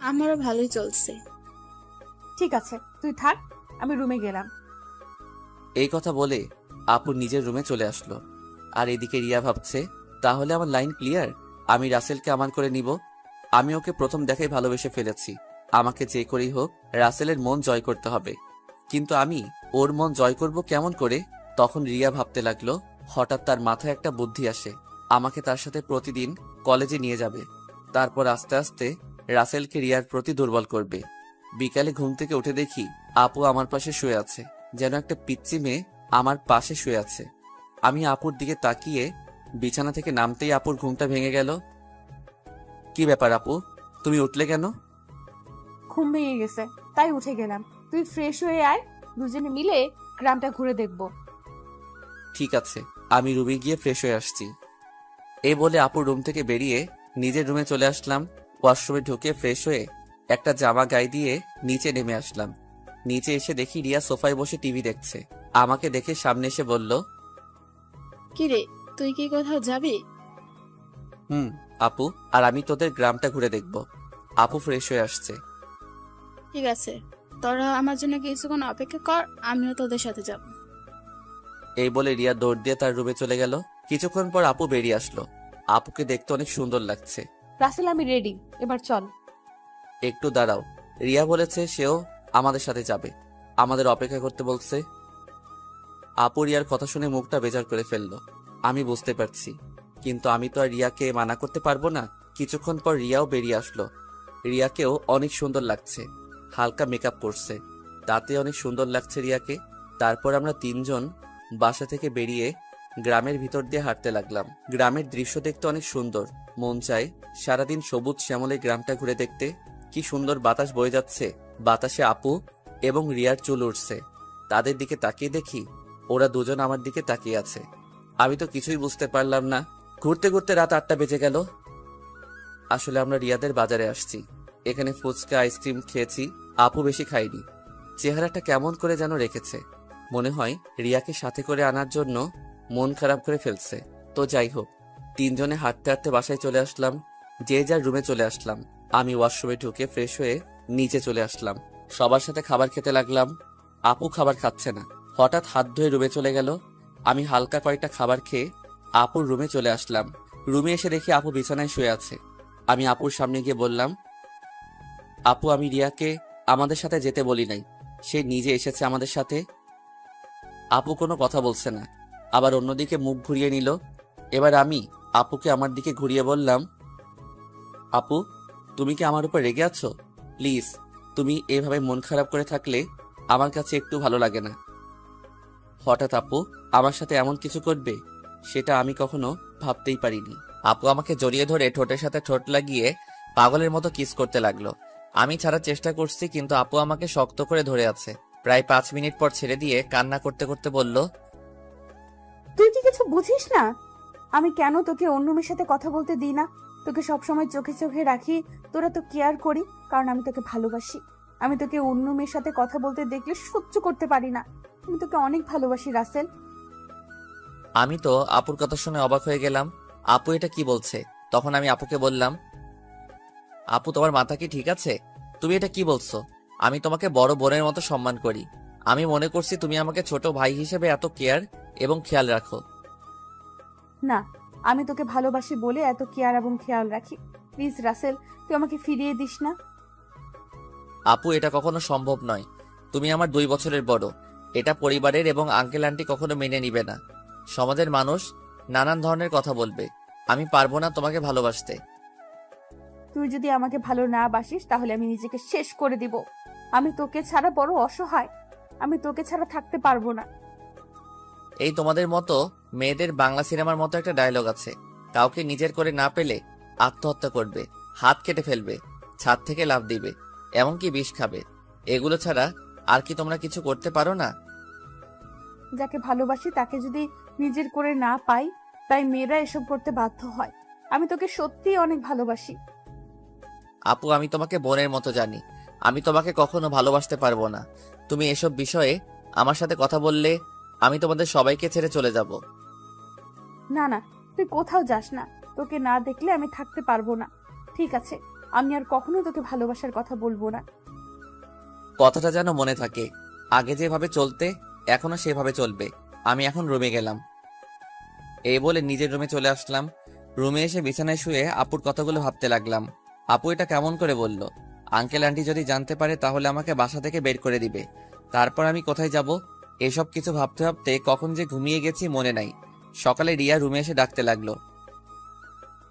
আমারও ভালোই চলছে। ঠিক আছে, তুই থাক, আমি রুমে গেলাম। এই কথা বলে আপু নিজের রুমে চলে আসলো। আর এদিকে রিয়া ভাবছে, তাহলে আমার লাইন ক্লিয়ার, আমি রাসেলকে আমার করে নিব। আমি ওকে প্রথম দেখাই ভালোবেসে ফেলেছি। আমাকে যে করেই হোক রাসেলের মন জয় করতে হবে। কিন্তু আমি ওর মন জয় করব কেমন করে? তখন রিয়া ভাবতে লাগলো। হঠাৎ তার মাথায় একটা বুদ্ধি আসে, আমাকে তার সাথে প্রতিদিন কলেজে নিয়ে যাবে। তারপর আস্তে আস্তে রাসেলকে রিয়ার প্রতি দুর্বল করবে। বিকালে ঘুম থেকে উঠে দেখি আপু আমার পাশে শুয়ে আছে, যেন একটা পিচ্চি মেয়ে আমার পাশে শুয়ে আছে। আমি আপুর দিকে তাকিয়ে বিছানা থেকে নামতেই আপুর ঘুমটা ভেঙে গেল। কি ব্যাপার আপু, তুমি উঠলে কেন? ঘুম ভেঙে গেছে তাই উঠে গেলাম। তুই ফ্রেশ হয়ে আয়, দুজনে মিলে গ্রামটা ঘুরে দেখবো। ঠিক আছে, আমি রুমে গিয়ে ফ্রেশ হয়ে আসছি। এই বলে আপুর রুম থেকে বেরিয়ে নিজের রুমে চলে আসলাম। ওয়াশরুমে ঢুকে ফ্রেশ হয়ে একটা জামা গায়ে দিয়ে নিচে নেমে আসলাম। নিচে এসে দেখি রিয়া সোফায় বসে টিভি দেখছে। আমাকে দেখে সামনে এসে বলল, কিরে, তুই কি কোথাও যাবি? হুম আপু, আর আমি তোদের গ্রামটা ঘুরে দেখব। আপু ফ্রেশ হয়ে আসছে। ঠিক আছে, তোরা আমার জন্য কিছুক্ষণ অপেক্ষা কর, আমিও তোদের সাথে যাব। এই বলে রিয়া দৌড় দিয়ে তার রুমে চলে গেল। কিছুক্ষণ পর আপু বেরিয়ে আসলো। আপুকে দেখতে অনেক সুন্দর লাগছে। রাসেল, আমি রেডি, এবার চল। একটু দাঁড়াও, রিয়া বলেছে সেও আমাদের সাথে যাবে, আমাদের অপেক্ষা করতে বলছে। আপু রিয়ার কথা শুনে মুখটা বেজার করে ফেললো। আমি বুঝতে পারছি, কিন্তু আমি তো আর রিয়াকে মানা করতে পারবো না। কিছুক্ষণ পর রিয়াও বেরিয়ে আসলো। রিয়াকেও অনেক সুন্দর লাগছে, হালকা মেকআপ করছে, তাতে অনেক সুন্দর লাগছে রিয়াকে। তারপর আমরা তিনজন বাসা থেকে বেরিয়ে গ্রামের ভিতর দিয়ে হাঁটতে লাগলাম। গ্রামের দৃশ্য দেখতে অনেক সুন্দর, মন চায় সারাদিন সবুজ শ্যামলে গ্রামটা ঘুরে দেখতে। কি সুন্দর বাতাস বয়ে যাচ্ছে, বাতাসে আপু এবং রিয়ার চুল উঠছে। তাদের দিকে তাকিয়ে দেখি ওরা দুজন আমার দিকে তাকিয়ে আছে। আমি তো কিছুই বুঝতে পারলাম না। ঘুরতে ঘুরতে রাত 8টা বেজে গেল। আসলে আমরা রিয়াদের বাজারে আসছি, এখানে ফুচকা আইসক্রিম খেয়েছি। আপু বেশি খাইনি, চেহারাটা কেমন করে যেন রেখেছে। মনে হয় রিয়াকে সাথে করে আনার জন্য মন খারাপ করে ফেলছে। তো যাই হোক, তিনজনে হাঁটতে হাঁটতে বাসায় চলে আসলাম। যে যার রুমে চলে আসলাম। আমি ওয়াশরুমে ঢুকে ফ্রেশ হয়ে নিচে চলে আসলাম। সবার সাথে খাবার খেতে লাগলাম। আপু খাবার খাচ্ছে না, হঠাৎ হাত ধুয়ে রুমে চলে গেল। আমি হালকা কয়েকটা খাবার খেয়ে আপুর রুমে চলে আসলাম। রুমে এসে দেখি আপু বিছানায় শুয়ে আছে। আমি আপুর সামনে গিয়ে বললাম, আপু, আমি রিয়াকে আমাদের সাথে যেতে বলি নাই, সে নিজে এসেছে আমাদের সাথে। আপু কোনো কথা বলছে না। আবার অন্যদিকে মুখ ঘুরিয়ে নিল। এবার আমি আপুকে আমার দিকে ঘুরিয়ে বললাম, আপু, তুমি কি আমার উপর রেগে আছো? প্লিজ, তুমি এভাবে মন খারাপ করে থাকলে আমার কাছে একটু ভালো লাগে না। হঠাৎ আপু আমার সাথে এমন কিছু করবে সেটা আমি কখনো ভাবতেই পারিনি। আপু আমাকে জড়িয়ে ধরে ঠোঁটের সাথে ঠোঁট লাগিয়ে পাগলের মতো কিস করতে লাগলো। আমি ছাড়ার চেষ্টা করছি, কিন্তু আপু আমাকে শক্ত করে ধরে আছে। প্রায় 5 মিনিট পর ছেড়ে দিয়ে কান্না করতে করতে বলল, তুই কি কিছু বুঝিস না? আমি কেন তোকে অন্য মেয়ের সাথে কথা বলতে দিই না? তোকে সবসময় চোখে চোখে রাখি, তোরা তো কেয়ার করি, কারণ আমি তোকে ভালোবাসি। আমি তোকে অন্য মেয়ের সাথে কথা বলতে দেখলে সহ্য করতে পারি না। আমি তোকে অনেক ভালোবাসি রাসেল। আমি তো আপুর কথা শুনে অবাক হয়ে গেলাম। আপু এটা কি বলছে? তখন আমি আপুকে বললাম, আপু, তোমার মাথা কি ঠিক আছে? তুমি এটা কি বলছো? আমি তোমাকে বড় বোনের মতো সম্মান করি। আমি মনে করছি তুমি আমাকে ছোট ভাই হিসেবে এত কেয়ার এবং খেয়াল রাখো। না, আমি তোকে ভালোবাসি বলে এত কেয়ার এবং খেয়াল রাখি। প্লিজ রাসেল, তুই আমাকে ফিরিয়ে দিস না। আপু, এটা কখনো সম্ভব নয়। তুমি আমার 2 বছরের বড়। এটা পরিবারের এবং আঙ্কেল আন্টি কখনো মেনে নিবে না। সমাজের মানুষ নানান ধরনের কথা বলবে। আমি পারবো না তোমাকে ভালোবাসতে। তুই যদি আমাকে ভালো না বাসিস তাহলে আমি নিজেকে শেষ করে দিব। আমি তোকে ছাড়া বড় অসহায়। আমি তোকে ছাড়া থাকতে পারবো না। এই তোমাদের মতো মেয়েদের বাংলা সিনেমার মতো একটা ডায়লগ আছে, কাউকে নিজের করে না পেলে আত্মহত্যা করবে, হাত কেটে ফেলবে, ছাদ থেকে লাফ দিবে, এমনকি বিষ খাবে। এগুলো ছাড়া আর কি তোমরা কিছু করতে পারো না? যাকে ভালোবাসি তাকে যদি নিজের করে না পাই, তাই মেয়েরা এসব করতে বাধ্য হয়। আমি তোকে সত্যিই অনেক ভালোবাসি। আপু, আমি তোমাকে বোনের মতো জানি। আমি তোমাকে কখনো ভালোবাসতে পারবো না। তুমি এসব বিষয়ে আমার সাথে কথা বললে আমি তোমাদের সবাইকে ছেড়ে চলে যাব। না না, তুই কোথাও যাস না। তোকে না দেখলে আমি থাকতে পারবো না। ঠিক আছে, আমি আর কখনো তোকে ভালোবাসার কথা বলবো না। কথাটা যেন মনে থাকে। আগে যেভাবে চলতে এখনো সেভাবে চলবে। আমি এখন রুমে গেলাম। এই বলে নিজের রুমে চলে আসলাম। রুমে এসে বিছানায় শুয়ে আপুর কথাগুলো ভাবতে লাগলাম। আপু এটা কেমন করে বলল? আঙ্কেল আন্টি যদি জানতে পারে তাহলে আমাকে বাসা থেকে বের করে দিবে। তারপর আমি কোথায় যাব? এসব কিছু ভাবতে ভাবতে কখন যে ঘুমিয়ে গেছি মনে নাই। সকালে রিয়া রুমে এসে ডাকতে লাগলো।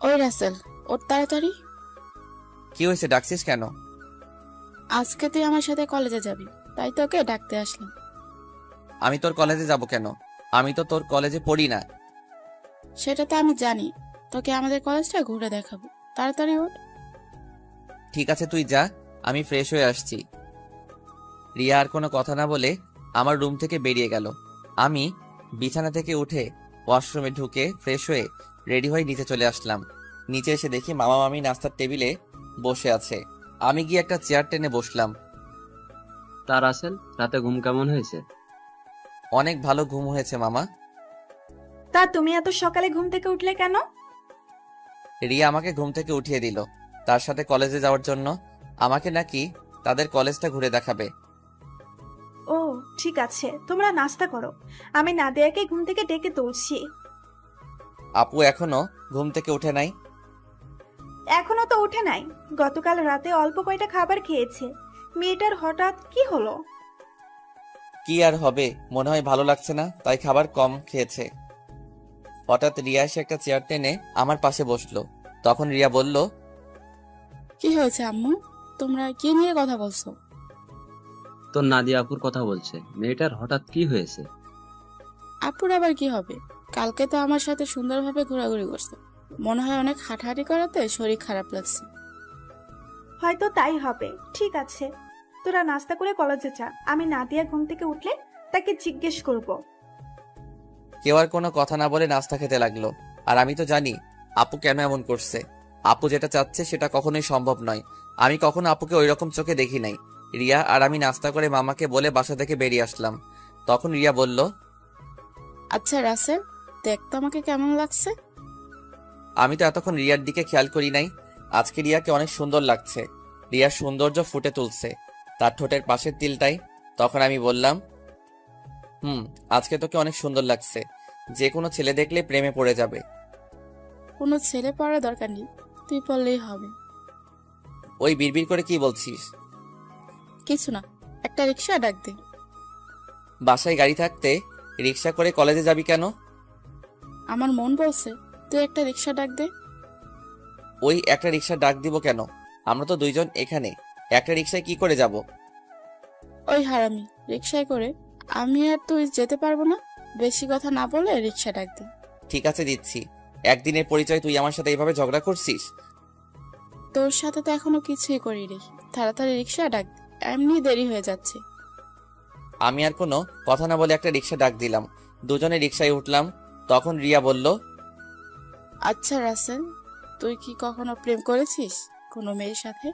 ওই রাসেল, ওর তাড়াতাড়ি। কি হয়েছে, ডাকছিস কেন? আজকে তুই আমার সাথে কলেজে যাবি, তাই তোকে ডাকতে আসলাম। আমি তোর কলেজে যাব কেন? আমি তো তোর কলেজে পড়ি না। সেটা তো আমি জানি, তোকে আমাদের কলেজটা ঘুরে দেখাবো। তাড়াতাড়ি ওঠ। ঠিক আছে, তুই যা, আমি ফ্রেশ হয়ে আসছি। রিয়া আর কোনো কথা না বলে আমার রুম থেকে বেরিয়ে গেল। আমি বিছানা থেকে উঠে ওয়াশরুমে ঢুকে ফ্রেশ হয়ে রেডি হয়ে নিচে চলে আসলাম। নিচে এসে দেখি মামা মামি নাস্তার টেবিলে বসে আছে। আমি গিয়ে একটা চেয়ার টেনে বসলাম। তা রাসেল, রাতে ঘুম কেমন হয়েছে? অনেক ভালো ঘুম হয়েছে মামা। তা তুমি এত সকালে ঘুম থেকে উঠলে কেন? রিয়া আমাকে ঘুম থেকে উঠিয়ে দিল তার সাথে কলেজে যাওয়ার জন্য। আমাকে নাকি তাদের কলেজটা ঘুরে দেখাবে। ও ঠিক আছে, তোমরা নাস্তা করো, আমি নাদিয়াকে ঘুম থেকে ডেকে তুলছি। আপু এখনো ঘুম থেকে উঠে নাই? এখনো তো উঠে নাই। গতকাল রাতে অল্প কয়টা খাবার খেয়েছে। মেয়েটার হঠাৎ কি হলো? কি আর হবে, মনে হয় ভালো লাগছে না তাই খাবার কম খেয়েছে। হঠাৎ রিয়া এসে একটা চেয়ার টেনে আমার পাশে বসলো। তখন রিয়া বলল, কি হয়েছে আম্মু? তোমরা কি নিয়ে কথা বলছো? তোর নাদিয়া আপুর কথা বলছে। মেয়েটার হঠাৎ কি হয়েছে? আপুর আবার কি হবে? কালকে তো আমার সাথে সুন্দরভাবে ঘোরাঘুরি করছে। মনে হয় অনেক হাঁটাহাঁটি করাতে শরীর খারাপ লাগছে। হয়তো তাই হবে। ঠিক আছে, তোরা নাস্তা করে কলেজে যা। আমি নাদিয়া ঘুম থেকে উঠলে তাকে জিজ্ঞেস করব। কেউ আর কোনো কথা না বলে নাস্তা খেতে লাগলো। আর আমি তো জানি আপু কেন এমন করছে। আপু যেটা চাচ্ছে সেটা কখনোই সম্ভব নয়। আমি কখনো আপুকে ওই রকম চোখে দেখি নাই। রিয়া আর আমি নাস্তা করে মামাকে বলে বাসা থেকে বেরিয়ে আসলাম। তখন রিয়া বলল, আচ্ছা রাসেল, দেখ তো আমাকে কেমন লাগছে। আমি তো এতক্ষণ রিয়ার দিকে খেয়াল করি নাই। আজকে রিয়াকে অনেক সুন্দর লাগছে। রিয়ার সৌন্দর্য ফুটে তুলছে তার ঠোঁটের পাশের তিলটাই। তখন আমি বললাম, আজকে তোকে অনেক সুন্দর লাগছে। যে কোনো ছেলে দেখলে প্রেমে পড়ে যাবে। কোনো ছেলে পড়ার দরকার নেই, তুই পড়লেই হবে। ওই বিড়বিড় করে কি বলছিস? কিছু না, একটা রিক্সা ডাক দে। বাসায় গাড়ি থাকতে রিক্সা করে কলেজে যাবি কেন? আমার মন বলছে তুই একটা রিক্সা ডাক দে। ওই একটা রিক্সা ডাক দিব কেন? আমরা তো দুইজন এখানে, একটা রিক্সায় কি করে যাব? ওই হারামি, রিক্সায় করে আমি আর তুই যেতে পারবো না? বেশি কথা না বলে রিক্সা ডাক দে। ঠিক আছে, দিচ্ছি। একদিনের পরিচয় তুই আমার সাথে এইভাবে ঝগড়া করছিস? তোর সাথে তো এখনো কিছুই করিনি। তাড়াতাড়ি রিক্সা ডাক দে, এমনি দেরি হয়ে যাচ্ছে। আমি আর কোনো কথা না বলে একটা রিক্সা ডাক দিলাম। দুজনে রিক্সায় উঠলাম। তখন রিয়া বলল, আচ্ছা রাসেল, তুই কি কখনো প্রেম করেছিস কোনো মেয়ের সাথে?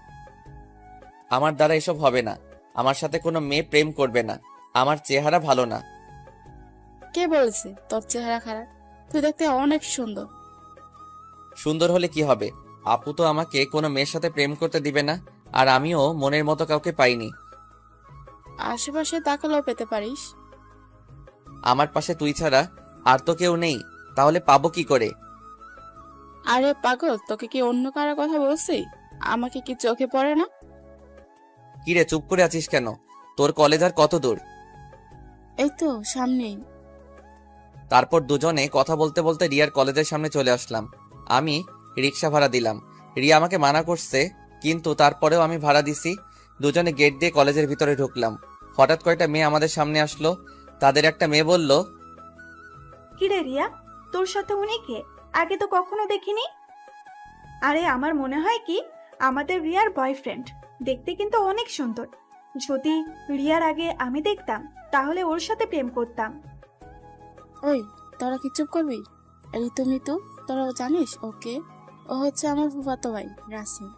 আমার দ্বারা এসব হবে না। আমার সাথে কোনো মেয়ে প্রেম করবে না। আমার চেহারা ভালো না। কে বলেছে তোর চেহারা খারাপ? তুই দেখতে অনেক সুন্দর। সুন্দর হলে কি হবে? আপু তো আমাকে কোনো মেয়ের সাথে প্রেম করতে দিবে না, আর আমিও মনের মতো কাউকে পাইনি। আশেপাশে তাকালেও পেতে পারিস। আমার পাশে তুই ছাড়া আর তো কেউ নেই, তাহলে পাবো কি করে? আরে পাগল, তোকে কি অন্য কারো কথা বলছি? আমাকে কি চোখে পড়ে না? কিরে, চুপ করে আছিস কেন? তোর কলেজ আর কত দূর? এই তো সামনেই। তারপর দুজনে কথা বলতে বলতে রিয়ার কলেজের সামনে চলে আসলাম। আমি রিক্সা ভাড়া দিলাম। রিয়া আমাকে মানা করছে, কিন্তু তারপরেও আমি ভাড়া দিছি। দুজনে গেট দিয়ে কলেজের ভিতরে ঢুকলাম। হঠাৎ কয়টা মেয়ে আমাদের সামনে আসলো। তাদের একটা মেয়ে বলল, কিরে রিয়া, তোর সাথে উনি কে? আগে তো কখনো দেখিনি। আরে আমার মনে হয় কি আমাদের রিয়ার বয়ফ্রেন্ড। দেখতে কিন্তু অনেক সুন্দর। যদি রিয়ার আগে আমি দেখতাম তাহলে ওর সাথে প্রেম করতাম। ওই, তোরা কি চুপ করবি? ঋতু মিতু, তোরাও জানিস ওকে? ও হচ্ছে আমার ফুফাতো ভাই রাসেল।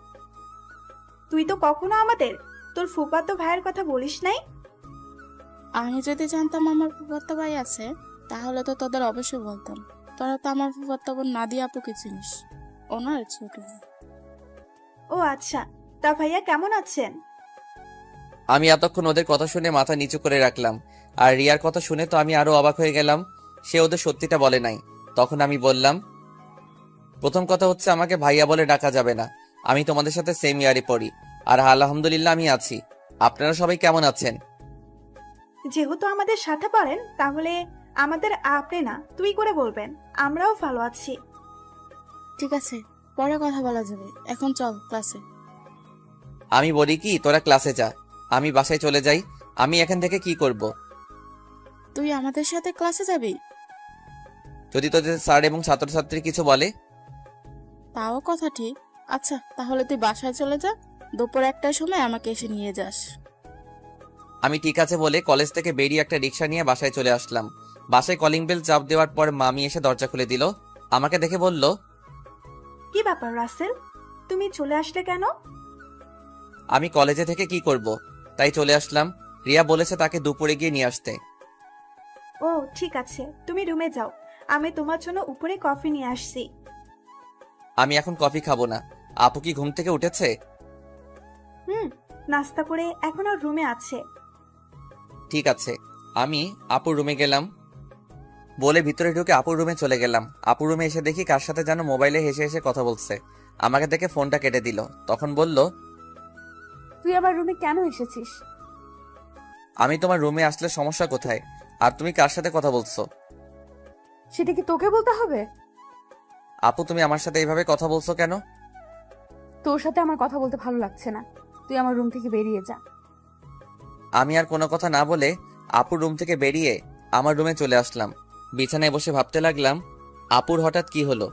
তুই তো কখনো আমাদের তোর ফুফাতো ভাইয়ের কথা বলিস নাই। আমি যদি জানতাম আমার ফুফাতো ভাই আছে, তাহলে তো তোদের অবশ্যই বলতাম। তোরা তো আমার ফুফাতো বোন নাদিয়া আপুকে চিনিস, ওনার ছোট বোন। ও আচ্ছা, তা ভাইয়া কেমন আছেন? আমি এতক্ষণ ওদের কথা শুনে মাথা নিচু করে রাখলাম। আর রিয়ার কথা শুনে তো আমি আরো অবাক হয়ে গেলাম। সে ওদের সত্যিটা বলে নাই। তখন আমি বললাম, প্রথম কথা হচ্ছে, আমাকে ভাইয়া বলে ডাকা যাবে না। আমি তোমাদের সাথে সেম ইয়ারে পড়ি। আর আলহামদুলিল্লাহ আমি আছি। আপনারা সবাই কেমন আছেন? যেহেতু আমাদের সাথে পড়েন, তাহলে আমাদের আপনি না তুই করে বলবেন। আমরাও ভালো আছি। ঠিক আছে, পরে কথা বলা যাবে, এখন চল ক্লাসে। আমি বলি কি, তোরা ক্লাসে যা, আমি বাসায় চলে যাই। আমি এখান থেকে কি করব? তুই আমাদের সাথে ক্লাসে যাবি? যদি তোদের স্যার এবং ছাত্রছাত্রী কিছু বলে? তাও কথা ঠিক। আচ্ছা, তাহলে তুই বাসায় চলে যা, দুপুর 1টার সময় আমাকে এসে নিয়ে যাস। আমি ঠিক আছে বলে কলেজ থেকে বেরিয়ে একটা রিক্সা নিয়ে বাসায় চলে আসলাম। বাসায় কলিং বেল চাপ দেওয়ার পর মামি এসে দরজা খুলে দিল। আমাকে দেখে বলল, কি ব্যাপার রাসেল, তুমি চলে আসলে কেন? আমি কলেজে থেকে কি করব, তাই চলে আসলাম। রিয়া বলেছে তাকে দুপুরে গিয়ে নিয়ে আসতে। ও ঠিক আছে, তুমি রুমে যাও। আমি তোমার জন্য উপরে কফি নিয়ে আসছি। আমি এখন কফি খাবো না। আপু কি ঘুম থেকে উঠেছে? নাস্তা করে এখন আর রুমে আছে। ঠিক আছে। আমি আপুর রুমে গেলাম বলে ভিতরে ঢুকে আপুর রুমে চলে গেলাম। আপুর রুমে এসে দেখি কার সাথে যেন মোবাইলে হেসে হেসে কথা বলছে। আমাকে দেখে ফোনটা কেটে দিল। তখন বলল, তুই আবার রুমে কেন এসেছিস? আমি তোমার রুমে আসলে সমস্যা কোথায়? আর তুমি কার সাথে কথা বলছো? সেটা কি তোকে বলতে হবে? আপু, তুমি আমার সাথে এইভাবে কথা বলছো কেন? তোর সাথে আমার কথা বলতে ভালো লাগছে না। তুই আমার রুম থেকে বেরিয়ে যা। আমি আর কোনো কথা না বলে আপুর রুম থেকে বেরিয়ে আমার রুমে চলে আসলাম। বিছানায় বসে ভাবতে লাগলাম, আপুর হঠাৎ কি হলো?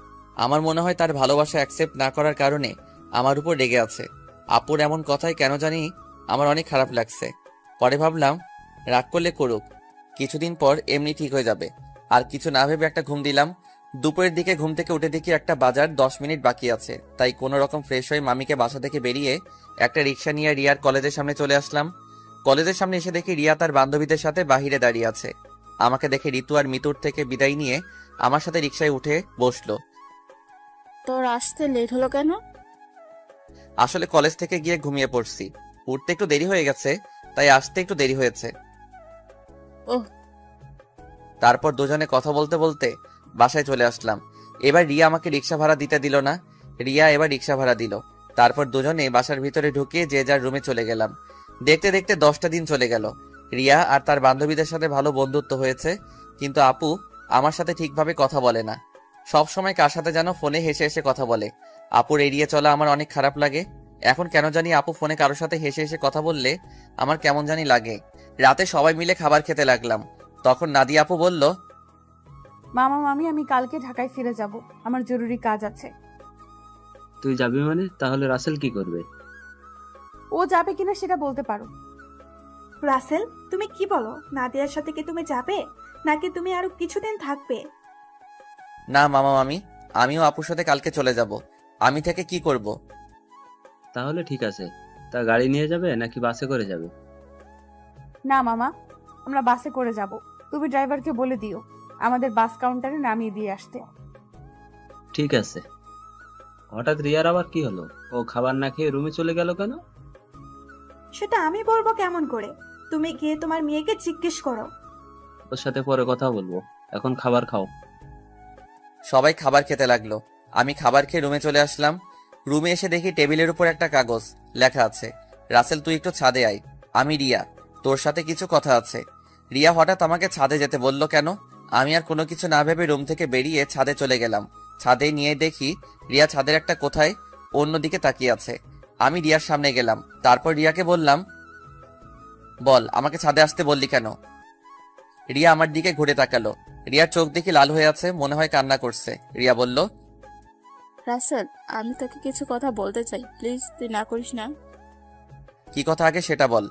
আমার মনে হয় তার ভালোবাসা অ্যাকসেপ্ট না করার কারণে আমার উপর রেগে আছে। আপুর এমন কথাই কেন জানি আমার অনেক খারাপ লাগছে। পরে ভাবলাম, রাগ করলে করুক, কিছুদিন পর এমনি ঠিক হয়ে যাবে। আর কিছু না ভেবে একটা ঘুম দিলাম। দুপুরের দিকে ঘুম থেকে উঠে দেখি একটা বাজার 10 মিনিট বাকি আছে। তাই কোনো রকম ফ্রেশ হয়ে মামিকে বাসা থেকে বেরিয়ে একটা রিক্সা নিয়ে রিয়ার কলেজের সামনে চলে আসলাম। কলেজের সামনে এসে দেখি রিয়া তার বান্ধবীদের সাথে বাহিরে দাঁড়িয়ে আছে। আমাকে দেখে ঋতু আর মিতুর থেকে বিদায় নিয়ে আমার সাথে রিক্সায় উঠে বসলো। তোর আসতে লেট হলো কেন? আসলে কলেজ থেকে গিয়ে ঘুমিয়ে পড়ছি। উঠতে একটু দেরি হয়ে গেছে, তাই আসতে একটু দেরি হয়েছে। ওহ। তারপর দুজনে কথা বলতে বলতে বাসায় চলে আসলাম। এবার রিয়া আমাকে রিক্সা ভাড়া দিতে দিল না। রিয়া এবার রিক্সা ভাড়া দিল। তারপর দুজনে বাসার ভিতরে ঢুকিয়ে যে যার রুমে চলে গেলাম। দেখতে দেখতে 10টা দিন চলে গেল। রিয়া আর তার বান্ধবীদের সাথে ভালো বন্ধুত্ব হয়েছে, কিন্তু আপু আমার সাথে ঠিকভাবে কথা বলে না। সব সময় কার সাথে যেন ফোনে হেসে হেসে কথা বলে। আপুর এড়িয়ে চলা আমার অনেক খারাপ লাগে। এখন কেন জানি আপু ফোনে কারোর সাথে হেসে হেসে কথা বললে আমার কেমন জানি লাগে। রাতে সবাই মিলে খাবার খেতে লাগলাম। তখন নাদিয়া আপু বলল, মামা মামি আমি কালকে ঢাকায় ফিরে যাব, আমার জরুরি কাজ আছে। তুই যাবি মানে? তাহলে রাসেল কি করবে? ও যাবে কিনা সেটা বলতে পারো। রাসেল, তুমি কি বলো? নাদিয়ার সাথে কি তুমি যাবে, নাকি তুমি আরো কিছুদিন থাকবে? না মামা মামি, আমিও আপুর সাথে কালকে চলে যাব। আমি থেকে কি করব? তাহলে ঠিক আছে। তা গাড়ি নিয়ে যাবে নাকি বাসে করে যাবে? না মামা, আমরা বাসে করে যাব। তুমি ড্রাইভারকে বলে দিও আমাদের বাস কাউন্টারে নামিয়ে দিয়ে আসতে। ঠিক আছে। হঠাৎ রিয়ার আবার কি হলো? ও খাবার না খেয়ে রুমে চলে গেল কেন? সেটা আমি বলবো কেমন করে? তুমি গিয়ে তোমার মেয়েকে জিজ্ঞেস করো। ওর সাথে পরে কথা বলবো, এখন খাবার খাও। সবাই খাবার খেতে লাগলো। আমি খাবার খেয়ে রুমে চলে আসলাম। রুমে এসে দেখি টেবিলের উপর একটা কাগজ, লেখা আছে, রাসেল তুই একটু ছাদে আয়, আমি রিয়া, তোর সাথে কিছু কথা আছে। রিয়া হঠাৎ আমাকে ছাদে যেতে বলল কেন? আমি আর কোনো কিছু না ভেবে রুম থেকে বেরিয়ে ছাদে চলে গেলাম। ছাদে নিয়ে দেখি রিয়া ছাদের একটা কোথায় অন্যদিকে তাকিয়ে আছে। আমি রিয়ার সামনে গেলাম, তারপর রিয়াকে বললাম, বল আমাকে ছাদে আসতে বললি কেন? রিয়া আমার দিকে ঘুরে তাকালো। রিয়ার চোখ দেখি লাল হয়ে আছে, মনে হয় কান্না করছে। রিয়া বলল, রাসেল, আমি তোকে কিছু কথা বলতে চাই, প্লিজ তুই না করিস না। কি কথা আগে সেটা বল।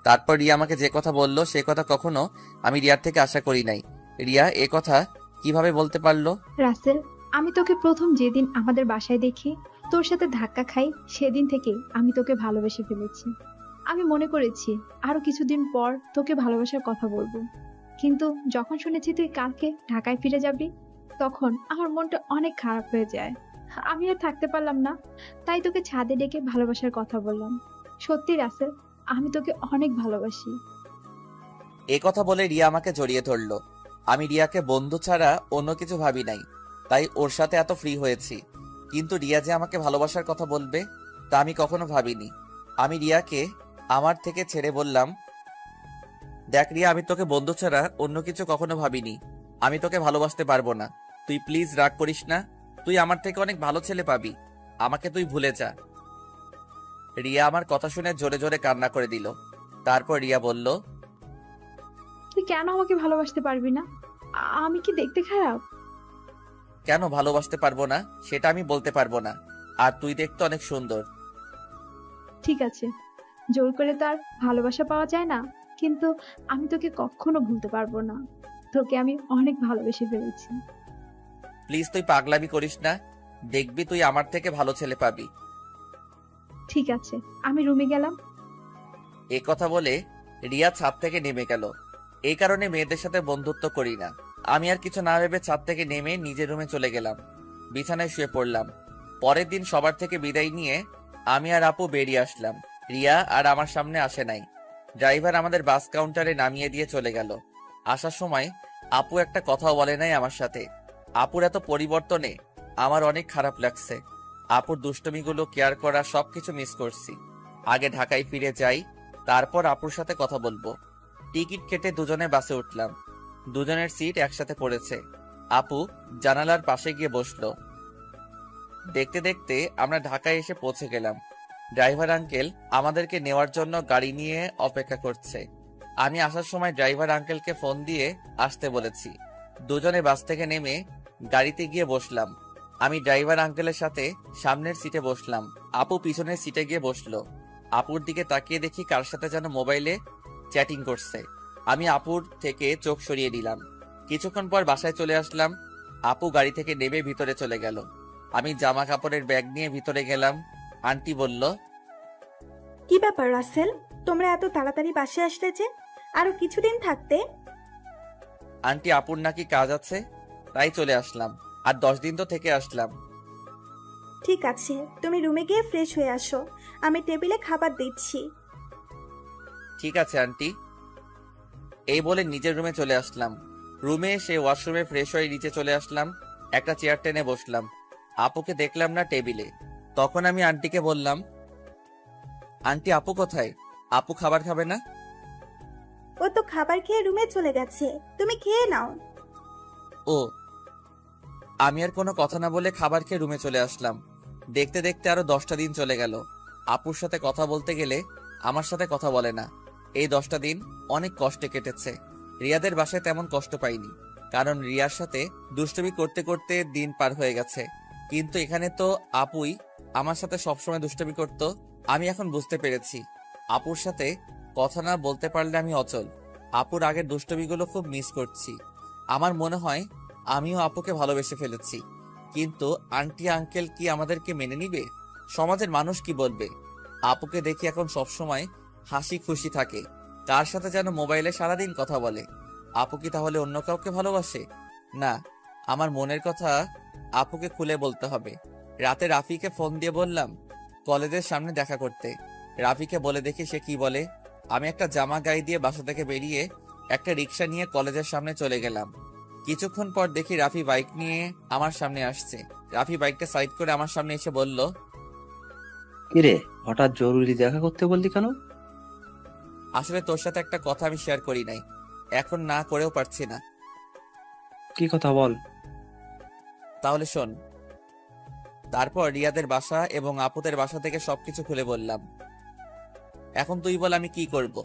তারপর রিয়া আমাকে যে কথা বলল সে কথা কখনো আমি রিয়ার থেকে আশা করি নাই। রিয়া এ কথা কিভাবে বলতে পারলো? রাসেল, আমি তোকে প্রথম যেদিন আমাদের বাসায় দেখি, তোর সাথে ধাক্কা খাই, সেদিন থেকে আমি তোকে ভালোবেসে ফেলেছি। আমি মনে করেছি আরো কিছুদিন পর তোকে ভালোবাসার কথা বলবো, কিন্তু যখন শুনেছি তুই কালকে ঢাকায় ফিরে যাবি, তখন আমার মনটা অনেক খারাপ হয়ে যায়। আমি আর থাকতে পারলাম না, তাই তোকে ছাদে ডেকে ভালোবাসার কথা বললাম। সত্যি রাসেল, আমি তোকে অনেক ভালোবাসি। এ কথা বলে রিয়া আমাকে জড়িয়ে ধরলো। আমি রিয়াকে বন্ধু ছাড়া অন্য কিছু ভাবি নাই, তাই ওর সাথে এত ফ্রি হয়েছি। কিন্তু রিয়া যে আমাকে ভালোবাসার কথা বলবে তা আমি কখনো ভাবিনি। আমি রিয়াকে আমার থেকে ছেড়ে বললাম, দেখ রিয়া, আমি তোকে বন্ধু ছাড়া অন্য কিছু কখনো ভাবিনি। আমি তোকে ভালোবাসতে পারবো না। তুই প্লিজ রাগ করিস না। তুই আমার থেকে অনেক ভালো ছেলে পাবি। আমাকে তুই ভুলে যা। রিয়া আমার কথা শুনে জোরে জোরে কান্না করে দিল। তারপর রিয়া বলল, তুই কেন আমাকে ভালোবাসতে পারবি না? আমি কি দেখতে খারাপ? কেন ভালোবাসতে পারবো না সেটা আমি বলতে পারবো না। আর তুই দেখতে অনেক সুন্দর। ঠিক আছে, জোর করে তার ভালোবাসা পাওয়া যায় না, কিন্তু আমি তোকে কখনো ভুলতে পারবো না। তোকে আমি অনেক ভালোবেসে ফেলেছি। প্লিজ তুই পাগলামি করিস না। দেখবি তুই আমার থেকে ভালো ছেলে পাবি। ঠিক আছে, আমি রুমে গেলাম। এ কথা বলে রিয়া ছাদ থেকে নেমে গেল। এই কারণে মেয়েদের সাথে বন্ধুত্ব করি না। আমি আর কিছু না ভেবে ছাদ থেকে নেমে নিজের রুমে চলে গেলাম। বিছানায় শুয়ে পড়লাম। পরের দিন সবার থেকে বিদায় নিয়ে আমি আর আপু বেরিয়ে আসলাম। রিয়া আর আমার সামনে আসে নাই। ড্রাইভার আমাদের বাস কাউন্টারে নামিয়ে দিয়ে চলে গেল। আসার সময় আপু একটা কথাও বলে নাই আমার সাথে। আপুর এত পরিবর্তনে আমার অনেক খারাপ লাগছে। আপুর দুষ্টমিগুলো কেয়ার করা সবকিছু মিস করছি। আগে ঢাকায় ফিরে যাই, তারপর আপুর সাথে কথা বলবো। টিকিট কেটে দুজনে বাসে উঠলাম। দুজনের সিট একসাথে পড়েছে। আপু জানালার পাশে গিয়ে বসলো। দেখতে দেখতে আমরা ঢাকায় এসে পৌঁছে গেলাম। ড্রাইভার আঙ্কেল আমাদেরকে নেওয়ার জন্য গাড়ি নিয়ে অপেক্ষা করছে। আমি আসার সময় ড্রাইভার আঙ্কেলকে ফোন দিয়ে আসতে বলেছি। দুজনে বাস থেকে নেমে গাড়িতে গিয়ে বসলাম। আমি ড্রাইভার আঙ্কেলের সাথে সামনের সিটে বসলাম। আপু পিছনের সিটে গিয়ে বসলো। আপুর দিকে তাকিয়ে দেখি কার সাথে যেন মোবাইলে চ্যাটিং করছে। আমি আপুর থেকে চোখ সরিয়ে দিলাম। কিছুক্ষণ পর বাসায় চলে আসলাম। আপু গাড়ি থেকে নেমে ভিতরে চলে গেল। আমি জামা কাপড়ের ব্যাগ নিয়ে ভিতরে গেলাম। আন্টি বলল, কি ব্যাপার রাসেল, তোমরা এত তাড়াতাড়ি বাসে আসলে যে? আরো কিছুদিন থাকতে। আন্টি আপুর নাকি কাজ আছে, তাই চলে আসলাম। আর 10 দিন তো থেকে আসলাম। ঠিক আছে, তুমি রুমে গিয়ে ফ্রেশ হয়ে আসো, আমি টেবিলে খাবার দিচ্ছি। ঠিক আছে আন্টি। এই বলে নিজের রুমে চলে আসলাম। রুমে এসে ওয়াশরুমে ফ্রেশ হয়ে নিচে চলে আসলাম। একটা চেয়ার টেনে বসলাম। আপুকে দেখলাম না টেবিলে। তখন আমি আন্টিকে বললাম, আন্টি আপু কোথায়? আপু খাবার খাবে না? ও তো খাবার খেয়ে রুমে চলে গেছে, তুমি খেয়ে নাও। ও আমি আর কোনো কথা না বলে খাবার খেয়ে রুমে চলে আসলাম। দেখতে দেখতে আরো 10টা দিন চলে গেল। আপুর সাথে কথা বলতে গেলে আমার সাথে কথা বলে না। এই 10টা দিন অনেক কষ্টে কেটেছে। রিয়াদের বাসায় তেমন কষ্ট পাইনি, কারণ রিয়ার সাথে দুষ্টুমি করতে করতে দিন পার হয়ে গেছে। কিন্তু এখানে তো আপুই আমার সাথে সবসময় দুষ্টুমি করত। আমি এখন বুঝতে পেরেছি, আপুর সাথে কথা না বলতে পারলে আমি অচল। আপুর আগের দুষ্টুমিগুলো খুব মিস করছি। আমার মনে হয় আমিও আপুকে ভালোবেসে ফেলেছি। কিন্তু আন্টি আঙ্কেল কি আমাদেরকে মেনে নিবে? সমাজের মানুষ কি বলবে? আপুকে দেখি এখন সবসময় হাসি খুশি থাকে, তার সাথে যেন মোবাইলে সারাদিন কথা বলে। আপু কি তাহলে অন্য কাউকে ভালোবাসে? না, আমার মনের কথা আপুকে খুলে বলতে হবে। রাতে রাফিকে ফোন দিয়ে বললাম কলেজের সামনে দেখা করতে। রাফিকে বলে দেখি সে কি বলে। আমি একটা জামা গায়ে দিয়ে বাসা থেকে বেরিয়ে একটা রিক্সা নিয়ে কলেজের সামনে চলে গেলাম। কিছুক্ষণ পর দেখি রাফি বাইক নিয়ে আমার সামনে আসছে। রাফি বাইকটা সাইড করে আমার সামনে এসে বলল, কিরে, হঠাৎ জরুরি দেখা করতে বললি কেন? আসলে তোর সাথে একটা কথা আমি শেয়ার করি নাই, এখন না করেও পারছি না। কি কথা বল। তাহলে শোন। তারপর রিয়াদের বাসা এবং আপুদের বাসা থেকে সবকিছু খুলে বললাম। এখন তুই বল আমি কি করব?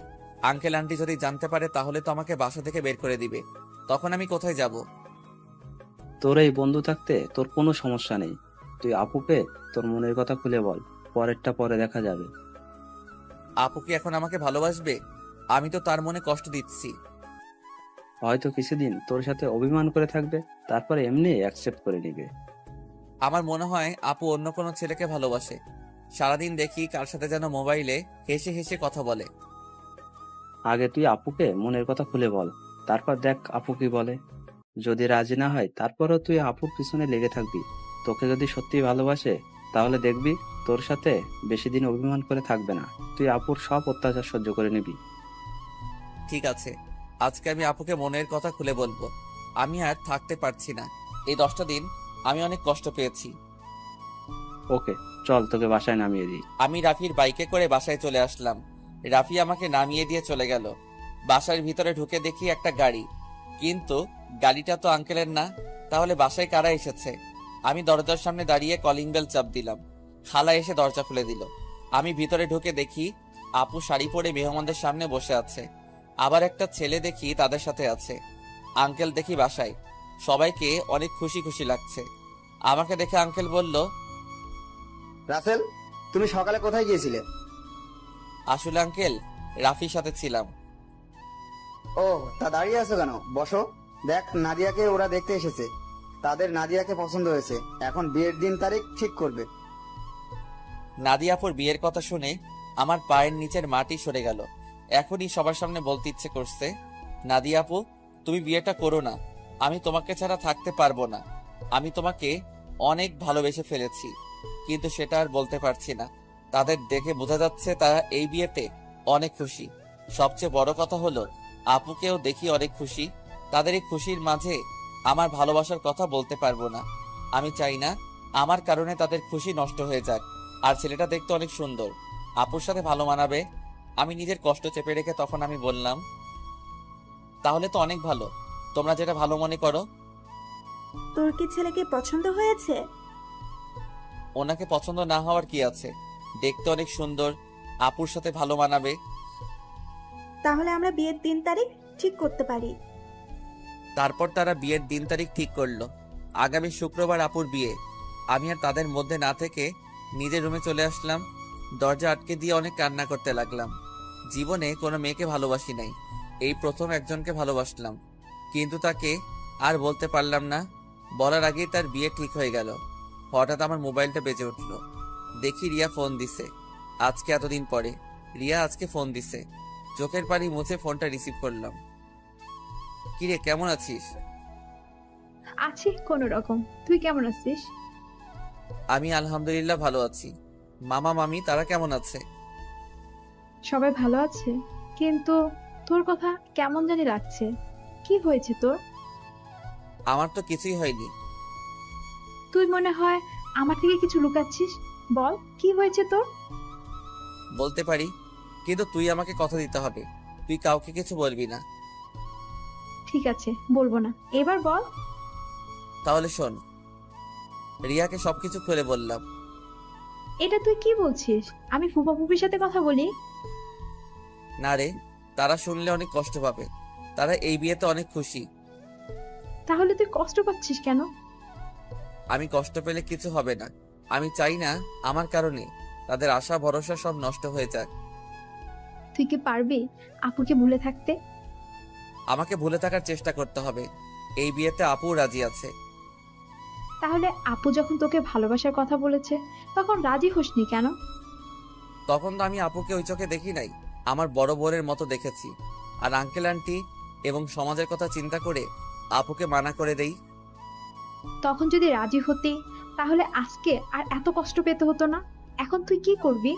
আঙ্কেল আন্টি যদি জানতে পারে তাহলে তো আমাকে বাসা থেকে বের করে দিবে। তখন আমি কোথায় যাব? তোর এই বন্ধু থাকতে তোর কোনো সমস্যা নেই। তুই আপুকে তোর মনের কথা খুলে বল, পরেরটা পরে দেখা যাবে। আপু কি এখন আমাকে ভালোবাসবে? আমি তো তার মনে কষ্ট দিচ্ছি। হয়তো কিছুদিন তোর সাথে অভিমান করে থাকবে, তারপরে এমনি অ্যাকসেপ্ট করে নিবে। আমার মনে হয় আপু অন্য কোনো ছেলেকে ভালোবাসে। সারাদিন দেখি কার সাথে যেন মোবাইলে হেসে হেসে কথা বলে। আগে তুই আপুকে মনের কথা খুলে বল, তারপর দেখ আপু কি বলে। যদি রাজি না হয় তারপরেও তুই আপুর পিছনে লেগে থাকবি। তোকে যদি সত্যি ভালোবাসে তাহলে দেখবি তোর সাথে বেশি দিন অভিমান করে থাকবে না। তুই আপুর সব অত্যাচার সহ্য করে নিবি। ঠিক আছে, আজকে আমি আপুকে মনের কথা খুলে বলবো। আমি আর থাকতে পারছি না। এই 10টা দিন আমি অনেক কষ্ট পেয়েছি। ওকে, চল তোকে বাসায় নামিয়ে দিই। আমি রাফির বাইকে করে বাসায় চলে আসলাম। রাফি আমাকে নামিয়ে দিয়ে চলে গেল। বাসার ভিতরে ঢুকে দেখি একটা গাড়ি, কিন্তু গাড়িটা তো আঙ্কেলের না। তাহলে বাসায় কারা এসেছে? আমি দরজার সামনে দাঁড়িয়ে কলিং বেল চাপ দিলাম। খালা এসে দরজা খুলে দিল। আমি ভিতরে ঢুকে দেখি আপু শাড়ি পরে মেহমানদের সামনে বসে আছে। আবার একটা ছেলে দেখি তাদের সাথে আছে। আঙ্কেল দেখি বাসায়। সবাইকে অনেক খুশি খুশি লাগছে। আমাকে দেখে আঙ্কেল বলল, রাসেল, তুমি সকালে কোথায় গিয়েছিলে? আসলে আঙ্কেল রাফির সাথে ছিলাম। ও, তা দাঁড়িয়ে আছো কেন? বসো। দেখ, নাদিয়াকে ওরা দেখতে এসেছে। তাদের নাদিয়াকে পছন্দ হয়েছে। এখন বিয়ের দিন তারিখ ঠিক করবে। নাদিয়াপুর বিয়ের কথা শুনে আমার পায়ের নিচের মাটি সরে গেল। এখনই সবার সামনে বলতে ইচ্ছে করছে, নাদিয়াপু তুমি বিয়েটা করো না। আমি তোমাকে ছাড়া থাকতে পারবো না। আমি তোমাকে অনেক ভালোবেসে ফেলেছি, কিন্তু সেটা আর বলতে পারছি না। তাদের দেখে বোঝা যাচ্ছে তারা এই বিয়েতে অনেক খুশি। সবচেয়ে বড় কথা হলো আপুকেও দেখি অনেক খুশি। তাদের এই খুশির মাঝে আমার ভালোবাসার কথা বলতে পারবো না। আমি চাই না আমার কারণে তাদের খুশি নষ্ট হয়ে যাক। আর ছেলেটা দেখতে অনেক সুন্দর, আপুর সাথে ভালো মানাবে। আমি নিজের কষ্ট চেপে রেখে তখন আমি বললাম, তাহলে তো অনেক ভালো, তোমরা যেটা ভালো মনে করো। তোর কি ছেলেকে পছন্দ হয়েছে? ওনাকে পছন্দ না হওয়ার কি আছে? দেখতে অনেক সুন্দর, আপুর সাথে ভালো মানাবে। তাহলে আমরা বিয়ের দিন তারিখ ঠিক করতে পারি। তারপর তারা বিয়ের দিন তারিখ ঠিক করলো। আগামী শুক্রবার আপুর বিয়ে। আমি আর তাদের মধ্যে না থেকে নিজের রুমে চলে আসলাম। দরজা আটকে দিয়ে অনেক কান্না করতে লাগলাম। জীবনে কোনো মেয়েকে ভালোবাসি নাই, এই প্রথম একজনকে ভালোবাসলাম, কিন্তু তাকে আর বলতে পারলাম না। বলার আগেই তার বিয়ে ঠিক হয়ে গেল। হঠাৎ আমার মোবাইলটা বেজে উঠলো। দেখি রিয়া ফোন দিছে। আজকে এতদিন পরে রিয়া আজকে ফোন দিছে। চোখের পানি মুছে ফোনটা রিসিভ করলাম। কিরে, কেমন আছিস? আছি কোনো রকম। তুই কেমন আছিস? আমি আলহামদুলিল্লাহ ভালো আছি। মামা মামি তারা কেমন আছে? সবাই ভালো আছে, কিন্তু তোর কথা কেমন জানি লাগছে। কি হয়েছে তোর? আমার তো কিছুই হয়নি। তুই মনে হয় আমার থেকে কিছু লুকাচ্ছিস। বল, কি হয়েছে তোর? বলতে পারি, কিন্তু তুই আমাকে কথা দিতে হবে। তুই কাউকে কিছু বলবি না। ঠিক আছে, বলবো না। এবার বল। তাহলে শোন, রিয়াকে সবকিছু খুলে বললাম। এটা তুই কি বলছিস? আমি ফুপা ফুপির সাথে কথা বলি? না রে, তারা শুনলে অনেক কষ্ট পাবে। তারা এই বিয়েতে অনেক খুশি। তাহলে তুই কষ্ট পাচ্ছিস কেন? আমি কষ্ট পেলে কিছু হবে না। আমি চাই না আমার কারণে তাদের আশা ভরসা সব নষ্ট হয়ে যাক। তুই কি পারবি আপুকে ভুলে থাকতে? আমাকে ভুলে থাকার চেষ্টা করতে হবে। এই বিয়েতে আপু রাজি আছে। তাহলে আপু যখন তোকে ভালোবাসার কথা বলেছে তখন রাজি হসনি কেন? তখন তো আমি আপুকে ওই চোখে দেখি নাই, আমার বড় বোনের মতো দেখেছি। আর আঙ্কেল আন্টি এবং সমাজের কথা চিন্তা করে আপুকে মানা করে দেই। তখন যদি রাজি হতি তাহলে আজকে আর এত কষ্ট পেতে হতো না। এখন তুই কি করবি?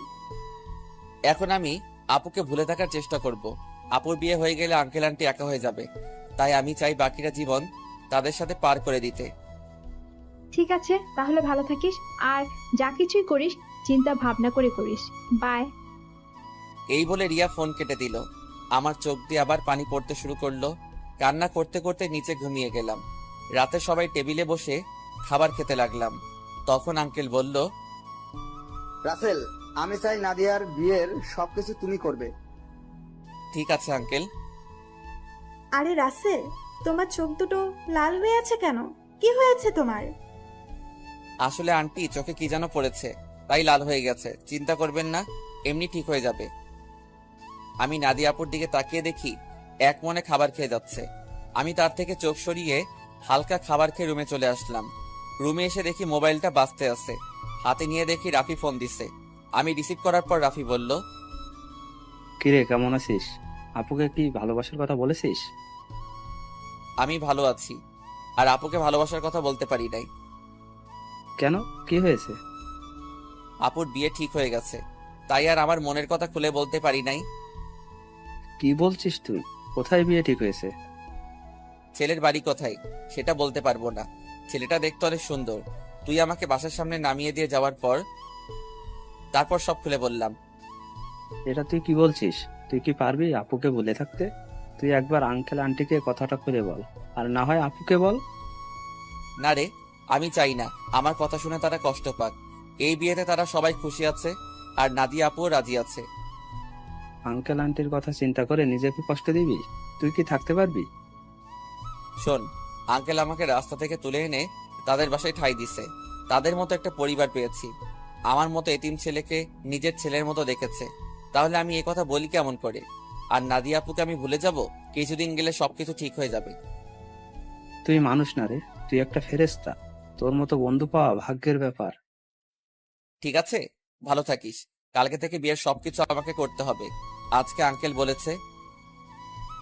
এখন আমি আপুকে ভুলে থাকার চেষ্টা করব। আপুর বিয়ে হয়ে গেলে আঙ্কেল আন্টি একা হয়ে যাবে। তাই আমি চাই বাকিটা জীবন তাদের সাথে পার করে দিতে। ঠিক আছে, তাহলে ভালো থাকিস। আর যা কিছুই করিস চিন্তা ভাবনা করে করিস। বাই। এই বলে রিয়া ফোন কেটে দিল। আমার চোখ দিয়ে আবার পানি পড়তে শুরু করলো। কান্না করতে করতে নিচে ঘুমিয়ে গেলাম। রাতে সবাই টেবিলে বসে খাবার খেতে লাগলাম। তখন আঙ্কেল বলল, রাসেল, আমি চাই নাদিয়ার বিয়ের সবকিছু তুমি করবে। ঠিক আছে আঙ্কেল। আরে রাসেল, তোমার চোখ দুটো লাল হয়ে আছে কেন? কি হয়েছে তোমার? আসলে আন্টি চোখে কি যেন পড়েছে, তাই লাল হয়ে গেছে। চিন্তা করবেন না, এমনি ঠিক হয়ে যাবে। আমি নাদিয়া আপুর দিকে তাকিয়ে দেখি এক মনে খাবার খেয়ে যাচ্ছে। আমি তার থেকে চোখ সরিয়ে হালকা খাবার খেয়ে রুমে চলে আসলাম। রুমে এসে দেখি মোবাইলটা বাজতে আছে। হাতে নিয়ে দেখি রাফি ফোন দিছে। আমি রিসিভ করার পর রাফি বলল, কিরে, কেমন আছিস? আপুকে কি ভালোবাসার কথা বলেছিস? আমি ভালো আছি, আর আপুকে ভালোবাসার কথা বলতে পারি নাই। কেন, কি হয়েছে? আপুর বিয়ে ঠিক হয়ে গেছে, তাই আর আমার মনের কথা খুলে বলতে পারি নাই। কি বলছিস তুই? কোথায় বিয়ে ঠিক হয়েছে? ছেলের বাড়ি কোথায় সেটা বলতে পারবো না। ছেলেটা দেখতে অনেক সুন্দর। তুই আমাকে বাসার সামনে নামিয়ে দিয়ে যাওয়ার পর তারপর সব খুলে বললাম। এটা তুই কি বলছিস? তুই কি পারবি আপুকে ভুলে থাকতে? তুই একবার আঙ্কেল আন্টিকে কথাটা খুলে বল, আর না হয় আপুকে বল। না রে, আমি চাই না আমার কথা শুনে তারা কষ্ট পাক। এই বিয়েতে তারা সবাই খুশি আছে, আর নাদিয়া আপুও রাজি আছে। আঙ্কেল আন্টির কথা চিন্তা করে নিজেকে কষ্ট দিবি? তুই কি থাকতে পারবি? শোন, আঙ্কেল আমাকে রাস্তা থেকে তুলে এনে তাদের বাসায় ঠাঁই দিছে। তাদের মতো একটা পরিবার পেয়েছি। আমার মতো এতিম ছেলেকে নিজের ছেলের মতো দেখেছে। তাহলে আমি এই কথা বলি কেমন করে? আর নাদিয়া আপুকে আমি ভুলে যাব? কিছুদিন গেলে সবকিছু ঠিক হয়ে যাবে। তুই মানুষ না রে, তুই একটা ফেরেশতা। তোর মতো বন্ধু পাওয়া ভাগ্যের ব্যাপার। ঠিক আছে, ভালো থাকিস। কালকে থেকে বিয়ের সবকিছু আমাকে করতে হবে, আজকে আঙ্কেল বলেছে।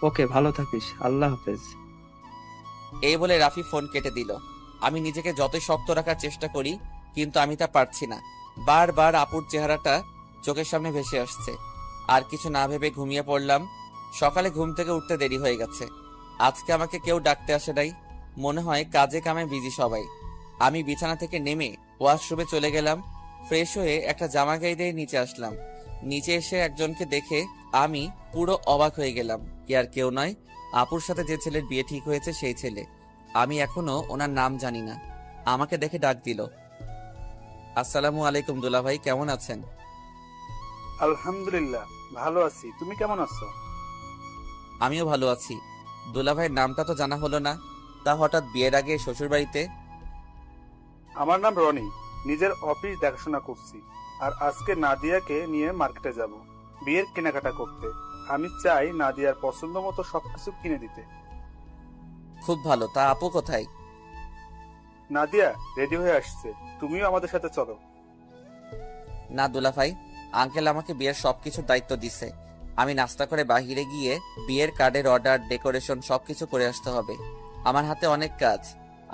ওকে, ভালো থাকিস। আল্লাহ হাফেজ। এই বলে রাফি ফোন কেটে দিল। আমি নিজেকে যতই শক্ত রাখার চেষ্টা করি, কিন্তু আমি তা পারছি না। বারবার আপুর চেহারাটা চোখের সামনে ভেসে আসছে। আর কিছু না ভেবে ঘুমিয়ে পড়লাম। সকালে ঘুম থেকে উঠতে দেরি হয়ে গেছে। আজকে আমাকে কেউ ডাকতে আসে নাই। মনে হয় কাজে কামে বিজি সবাই। আমি বিছানা থেকে নেমে ওয়াশরুমে চলে গেলাম। ফ্রেশ হয়ে একটা জামা গায়ে দিয়ে নিচে আসলাম। নিচে এসে একজনকে দেখে আমি পুরো অবাক হয়ে গেলাম। কি আর কেউ নয়, আপুর সাথে যে ছেলের বিয়ে ঠিক হয়েছে সেই ছেলে। আমি এখনো ওনার নাম জানি না। আমাকে দেখে ডাক দিল। আসসালামু আলাইকুম দুলাভাই, কেমন আছেন? আলহামদুলিল্লাহ, ভালো আছি। তুমি কেমন আছো? আমিও ভালো আছি। দুলাভাইয়ের নামটা তো জানা হলো না, তা হঠাৎ বিয়ের আগে শ্বশুর বাড়িতে? আমার নাম রনি। নিজের অফিস দেখাশোনা করছি, আর আজকে নাদিয়াকে নিয়ে মার্কেটে যাব বিয়ের কেনাকাটা করতে। আমি চাই নাদিয়ার পছন্দ মতো সবকিছু কিনে দিতে। খুব ভালো, তা আপু কোথায়? নাদিয়া রেডি হয়ে আসছে, তুমিও আমাদের সাথে চলো। না দুলাভাই, আঙ্কেল আমাকে বিয়ের সবকিছুর দায়িত্ব দিছে। আমি নাস্তা করে বাহিরে গিয়ে বিয়ের কার্ডের অর্ডার, ডেকোরেশন সবকিছু করে আসতে হবে। আমার হাতে অনেক কাজ।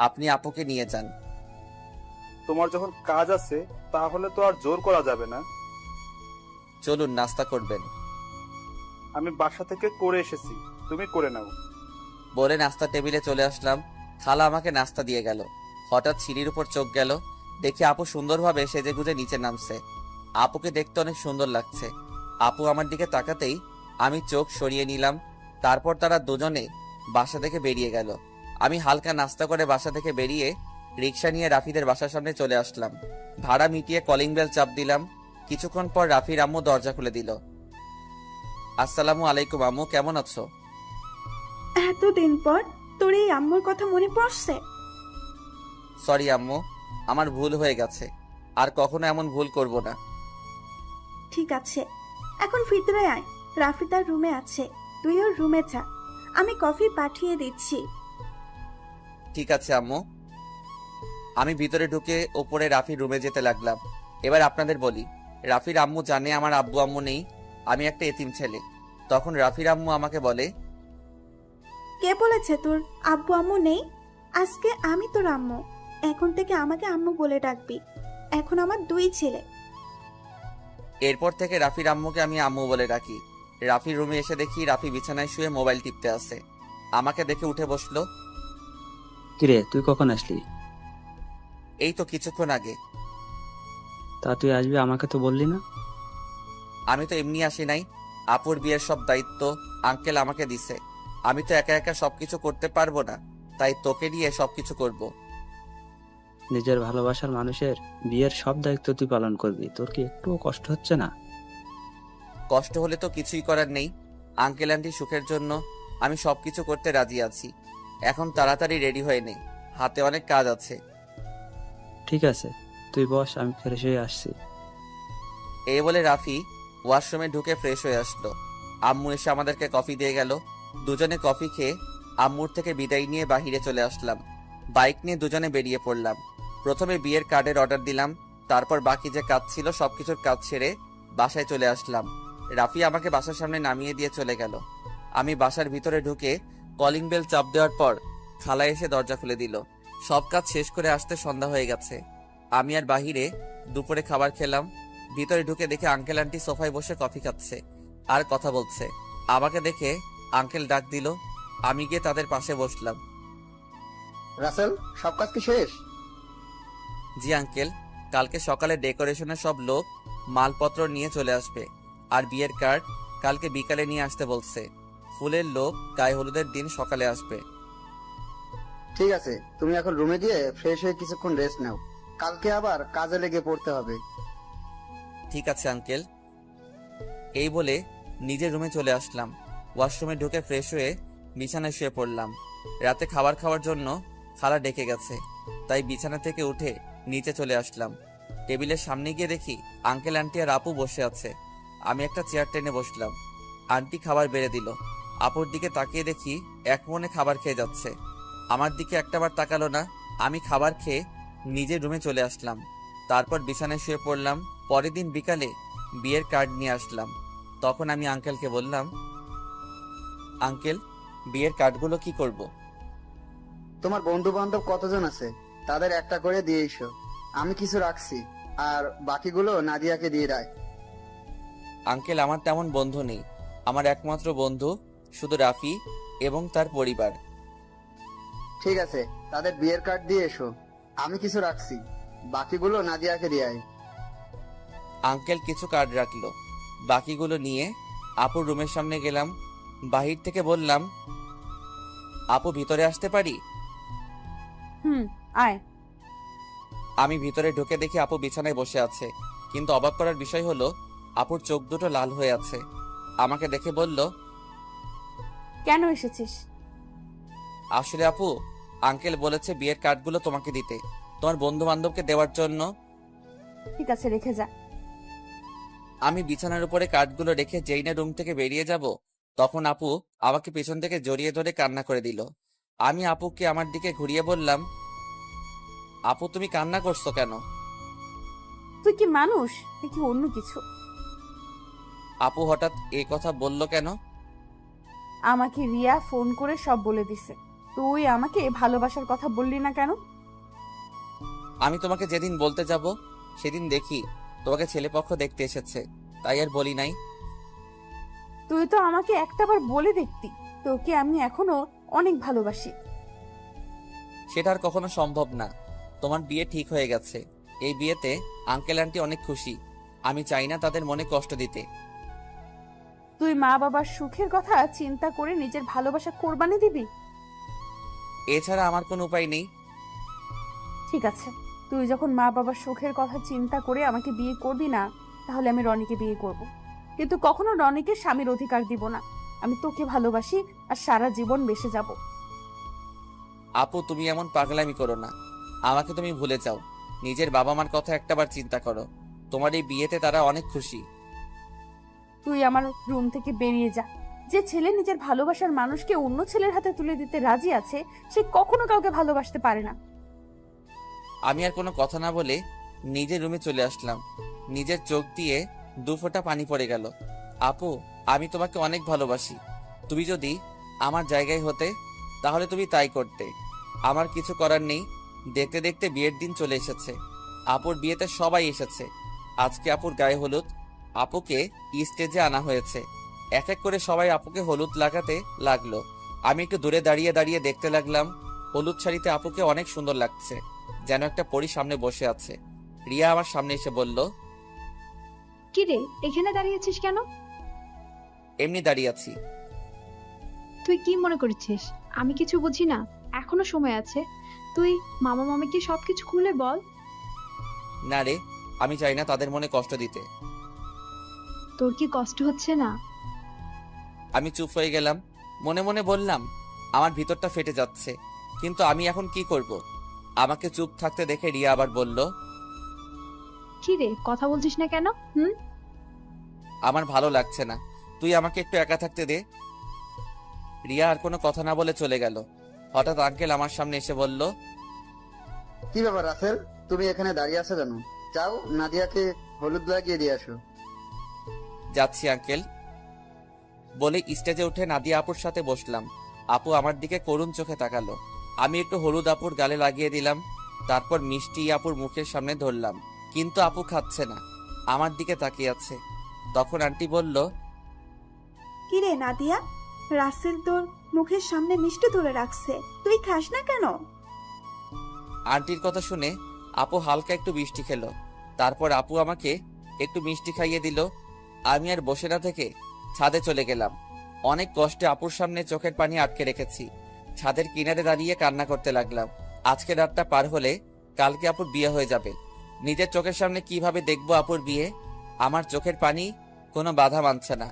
আপনি আপুকে নিয়ে যান। তোমার যখন কাজ আছে তাহলে তো আর জোর করা যাবে না। চলুন, নাস্তা করবেন। আমি বাসা থেকে করে এসেছি, তুমি করে নাও। বলে নাস্তা টেবিলে চলে আসলাম। খালা আমাকে নাস্তা দিয়ে গেল। হঠাৎ সিঁড়ির উপর চোখ গেল, দেখি আপু সুন্দরভাবে সেজে গুজে নিচে নামছে। আপুকে দেখতে অনেক সুন্দর লাগছে। আপু আমার দিকে তাকাতেই আমি চোখ সরিয়ে নিলাম। তারপর তারা দুজনে বাসা থেকে বেরিয়ে গেল। আমি হালকা নাস্তা করে বাসা থেকে বেরিয়ে রিক্সা নিয়ে রাফিদের বাসার সামনে চলে আসলাম। ভাড়া মিটিয়ে কলিং বেল চাপ দিলাম। কিছুক্ষণ পর রাফির আম্মু দরজা খুলে দিল। আসসালামু আলাইকুম আম্মু, কেমন আছো? এতদিন পর তোর এই আম্মুর কথা মনে পড়ছে? সরি আম্মু, আমার ভুল হয়ে গেছে, আর কখনো এমন ভুল করব না। ঠিক আছে, এখন ভিতরে আয়। রাফি তার রুমে আছে, তুই ওর রুমে যা, আমি কফি পাঠিয়ে দিচ্ছি। ঠিক আছে আম্মু। আমি ভিতরে ঢুকে ওপরে রাফির রুমে যেতে লাগলাম। এবার আপনাদের বলি, রাফির আম্মু জানে আমার আব্বু আম্মু নেই, আমি একটা এতিম ছেলে। তখন রাফির আম্মু আমাকে বলে, কে বলেছে তোর আব্বু আম্মু নেই? আজকে আমি তোর আম্মু, এখন থেকে আমাকে আম্মু বলে ডাকবি। এখন আমার 2 ছেলে। এরপর থেকে রাফির আম্মুকে আমি আম্মু বলে ডাকি। রাফির রুমে এসে দেখি রাফি বিছানায় শুয়ে মোবাইল টিপতে আছে। আমাকে দেখে উঠে বসলো। কিরে, তুই কখন আসলি? এই তো কিছুক্ষণ আগে। তা তুই আসবি, আমাকে তো বললি না। আমি তো এমনি আসি নাই, আপুর বিয়ের সব দায়িত্ব আঙ্কেল আমাকে দিছে। আমি তো একা একা সবকিছু করতে পারবো না, তাই তোকে নিয়ে সবকিছু করব। নিজের ভালোবাসার মানুষের বিয়ের সব দায়িত্ব তুই পালন করবি, তোর কি একটুও কষ্ট হচ্ছে না? কষ্ট হলে তো কিছুই করার নেই। আঙ্কেল আন্টি সুখের জন্য আমি সবকিছু করতে রাজি আছি। এখন তাড়াতাড়ি রেডি হয়ে নে, হাতে অনেক কাজ আছে। ঠিক আছে, তুই বস, আমি ফ্রেশ হয়ে আসছি। এই বলে রাফি ওয়াশরুমে ঢুকে ফ্রেশ হয়ে আসলো। আম্মু এসে আমাদেরকে কফি দিয়ে গেল। দুজনে কফি খেয়ে আম্মুর থেকে বিদায় নিয়ে বাহিরে চলে আসলাম। বাইক নিয়ে দুজনে বেরিয়ে পড়লাম। প্রথমে বিয়ের কার্ডের অর্ডার দিলাম, তারপর বাকি যে কাজ ছিল সবকিছুর কাজ সেরে বাসায় চলে আসলাম। রাফি আমাকে বাসার সামনে নামিয়ে দিয়ে চলে গেল। আমি বাসার ভিতরে ঢুকে কলিং বেল চাপ দেওয়ার পর খালা এসে দরজা খুলে দিল। সব কাজ শেষ করে আসতে সন্ধ্যা হয়ে গেছে। আমি আর বাহিরে দুপুরে খাবার খেলাম। ভিতরে ঢুকে দেখে আঙ্কেল আন্টি সোফায় বসে কফি খাচ্ছে আর কথা বলছে। আমাকে দেখে আঙ্কেল ডাক দিল। আমি গিয়ে তাদের পাশে বসলাম। রাসেল, সব কাজ কি শেষ? জি আঙ্কেল, কালকে সকালে ডেকোরেশনের সব লোক মালপত্র নিয়ে চলে আসবে, আর বিয়ের কার্ড কালকে বিকালে নিয়ে আসতে বলছে। ফুলের লোক গায়ে হলুদের দিন সকালে আসবে। ঠিক আছে, তুমি এখন রুমে গিয়ে ফ্রেশ হয়ে কিছুক্ষণ রেস্ট নাও, কালকে আবার কাজে লেগে পড়তে হবে। ঠিক আছে আঙ্কেল। এই বলে নিজের রুমে চলে আসলাম। ওয়াশরুমে ঢুকে ফ্রেশ হয়ে বিছানায় শুয়ে পড়লাম। রাতে খাবার খাওয়ার জন্য খালা ডেকে গেছে, তাই বিছানা থেকে উঠে নিচে চলে আসলাম। টেবিলের সামনে গিয়ে দেখি আঙ্কেল আন্টি আর আপু বসে আছে। আমি একটা চেয়ার টেনে বসলাম। আন্টি খাবার বেড়ে দিল। আপুর দিকে তাকিয়ে দেখি এক মনে খাবার খেয়ে যাচ্ছে। আমার দিকে একটাবার তাকালো না। আমি খাবার খেয়ে নিজের রুমে চলে আসলাম। তারপর বিছানায় শুয়ে পড়লাম। পরের দিন বিকালে বিয়ের কার্ড নিয়ে আসলাম। তখন আমি আঙ্কেলকে বললাম, আঙ্কেল, বিয়ের কার্ডগুলো কি করব? তোমার বন্ধু বান্ধব কতজন আছে তাদের একটা করে দিয়ে এসো, আমি কিছু রাখছি, আর বাকিগুলো নাদিয়াকে দিয়ে দেয়। আঙ্কেল, আমার তেমন বন্ধু নেই। আমার একমাত্র বন্ধু শুধু রাফি এবং তার পরিবার। ঠিক আছে, তাদের বিয়ের কার্ড দিয়ে এসো, আমি কিছু রাখছি, বাকিগুলো নাদিয়াকে দিয়ে আয়। আঙ্কেল কিছু কার্ড রাখলো। বাকিগুলো নিয়ে আপুর রুমের সামনে গেলাম। বাহির থেকে বললাম, আপু ভিতরে আসতে পারি? আয়। আমি ভিতরে ঢুকে দেখি আপু বিছানায় বসে আছে, কিন্তু অবাক করার বিষয় হলো আপুর চোখ দুটো লাল হয়ে আছে। আমাকে দেখে বলল, কেন এসেছিস? আসলে আপু, আঙ্কেল বলেছে বিয়ের কার্ডগুলো তোমাকে দিতে, তোমার বন্ধু বান্ধবকে দেওয়ার জন্য। ঠিক আছে, রেখে যা। আমি বিছানার উপরে কার্ডগুলো রেখে যেই না রুম থেকে বেরিয়ে যাব, তখন আপু আমাকে পেছন থেকে জড়িয়ে ধরে কান্না করে দিল। আমি আপুকে আমার দিকে ঘুরিয়ে বললাম, আপু তুমি কান্না করছো কেন? তুই কি মানুষ নাকি অন্য কিছু? আপু হঠাৎ এই কথা বলল কেন? আমাকে রিয়া ফোন করে সব বলে দিছে। তুই আমাকে ভালোবাসার কথা বললি না কেন? আমি তোমাকে যেদিন বলতে যাব সেদিন দেখি তোমাকে ছেলেপক্ষ দেখতে এসেছে, তাই আর বলি নাই। তুই তো আমাকে একটাবার বলে দেখতি, তোকে আমি এখনো অনেক ভালোবাসি। সেটা আর কখনো সম্ভব না। তোমার বিয়ে ঠিক হয়ে গেছে। এই বিয়েতে আঙ্কেল আন্টি অনেক খুশি। আমি চাই না তাদের মনে কষ্ট দিতে। তুই মা বাবার সুখের কথা চিন্তা করে নিজের ভালোবাসা কোরবানি দিবি? এছাড়া আমার কোনো উপায় নেই। ঠিক আছে, তুই যখন মা বাবার সুখের কথা চিন্তা করে আমাকে বিয়ে করবি না, তাহলে আমি রনিকে বিয়ে করব। কিন্তু কখনো রনিকে স্বামীর অধিকার দিব না। আমি তোকে ভালোবাসি আর সারা জীবন বেঁচে যাব। আপু তুমি এমন পাগলামি করো না, আমাকে তুমি ভুলে যাও। নিজের বাবা মার কথা একটাবার চিন্তা করো। তোমার এই বিয়েতে তারা অনেক খুশি। তুই আমার রুম থেকে বেরিয়ে যা। যে ছেলে নিজের ভালোবাসার মানুষকে অন্য ছেলের হাতে তুলে দিতে রাজি আছে, সে কখনো কাউকে ভালোবাসতে পারে না। আমি আর কোনো কথা না বলে নিজের রুমে চলে আসলাম। নিজের চোখ দিয়ে 2 ফোঁটা পানি পড়ে গেল। আপু আমি তোমাকে অনেক ভালোবাসি। তুমি যদি আমার জায়গায় হতে তাহলে তুমি তাই করতে। আমার কিছু করার নেই। দেখতে দেখতে বিয়ের দিন চলে এসেছে। আপুর বিয়েতে সবাই এসেছে। আজকে আপুর গায়ে হলুদ। আপুকে স্টেজে আনা হয়েছে। এক এক করে সবাই আপুকে হলুদ লাগাতে লাগলো। আমি একটু দূরে দাঁড়িয়ে দাঁড়িয়ে দেখতে লাগলাম। হলুদ শাড়িতে আপুকে অনেক সুন্দর লাগছে, যেন একটা পরী সামনে বসে আছে। রিয়া আমার সামনে এসে বলল, কি রে, এখানে দাঁড়িয়েছিস কেন? এমনি দাঁড়িয়ে আছি। তুই কি মনে করছিস আমি কিছু বুঝি না? এখনো সময় আছে, তুই মামা মামিকে সবকিছু খুলে বল। না রে, আমি চাই না তাদের মনে কষ্ট দিতে। তোর কি কষ্ট হচ্ছে না? আমি চুপ হয়ে গেলাম। মনে মনে বললাম, আমার ভিতরটা ফেটে যাচ্ছে, কিন্তু আমি এখন কি করব? আমাকে চুপ থাকতে দেখে রিয়া আবার বলল, কি রে, কথা বলছিস না কেন? আমার ভালো লাগছে না, তুই আমাকে একটু একা থাকতে দে। রিয়া আর কোনো কথা না বলে চলে গেল। হঠাৎ আঙ্কেল আমার সামনে এসে বলল, কি ব্যাপার রাসেল, তুমি এখানে দাঁড়িয়ে আছো কেন? যাও নাদিয়াকে হলুদ লাগিয়ে দিয়ে আসো। যাচ্ছি আঙ্কেল বলে স্টেজে উঠে নাদিয়া আপুর সাথে বসলাম। আপু আমার দিকে করুণ চোখে তাকালো। আমি একটু হলুদ আপুর গালে লাগিয়ে দিলাম। তারপর মিষ্টি আপুর মুখের সামনে ধরলাম, কিন্তু আপু খাচ্ছে না, আমার দিকে তাকিয়ে আছে। তখন আন্টি বলল, কিরে নাদিয়া, রাসেল তোর মুখের সামনে মিষ্টি তুলে রাখছে, তুই খাস না কেন? আন্টির কথা শুনে আপু হালকা একটু মিষ্টি খেলো। তারপর আপু আমাকে একটু মিষ্টি খাইয়ে দিল। আমি আর বসে না থেকে ছাদে চলে গেলাম। অনেক কষ্টে আপুর সামনে চোখের পানি আটকে রেখেছি। ছাদের কিনারে দাঁড়িয়ে কান্না করতে লাগলাম। আজকে রাতটা পার হলে কালকে আপুর বিয়ে হয়ে যাবে। নিজের চোখের সামনে কিভাবে দেখবো আপুর বিয়ে? আমার চোখের পানি কোনো বাধা মানছে না,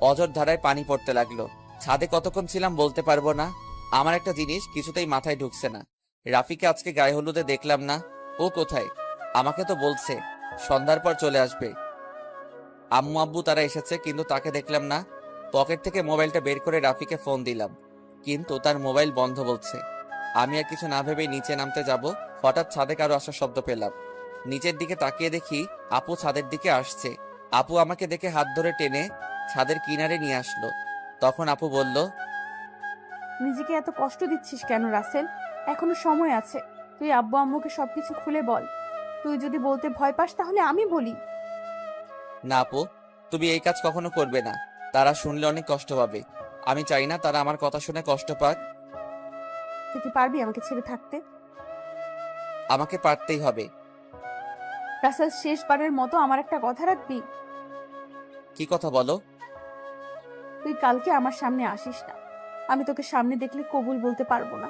অঝোর ধারায় পানি পড়তে লাগলো। ছাদে কতক্ষণ ছিলাম বলতে পারবো না। আমার একটা জিনিস কিছুতেই মাথায় ঢুকছে না। রাফিকে আজকে গায়ে হলুদে দেখলাম না। ও কোথায়? আমাকে তো বলছে সন্ধ্যার পর চলে আসবে। আম্মু আব্বু তারা এসেছে, কিন্তু তাকে দেখলাম না। পকেট থেকে মোবাইলটা বের করে রাফিকে ফোন দিলাম, কিন্তু তার মোবাইল বন্ধ বলছে। আমি আর কিছু না ভেবেই নিচে নামতে যাব, হঠাৎ ছাদে কারো আসার শব্দ পেলাম। নিচের দিকে তাকিয়ে দেখি আপু ছাদের দিকে আসছে। আপু আমাকে দেখে হাত ধরে টেনে ছাদের কিনারে নিয়ে আসলো। তখন আপু বলল, নিজেকে এত কষ্ট দিচ্ছিস কেন রাসেল? এখনো সময় আছে, তুই আব্বু আম্মুকে সবকিছু খুলে বল। তুই যদি বলতে ভয় পাস তাহলে আমি বলি। না আপু, তুমি এই কাজ কখনো করবে না। তারা শুনলে অনেক কষ্ট পাবে। আমি চাই না তারা আমার কথা শুনে কষ্ট পাক। তুই কি পারবি আমাকে ছেড়ে থাকতে? আমাকে পারতেই হবে। রাসেল, শেষবারের মতো আমার একটা কথা রাখবি? কি কথা বলো? তুই কালকে আমার সামনে আসিস না। আমি তোকে সামনে দেখলে কবুল বলতে পারবো না।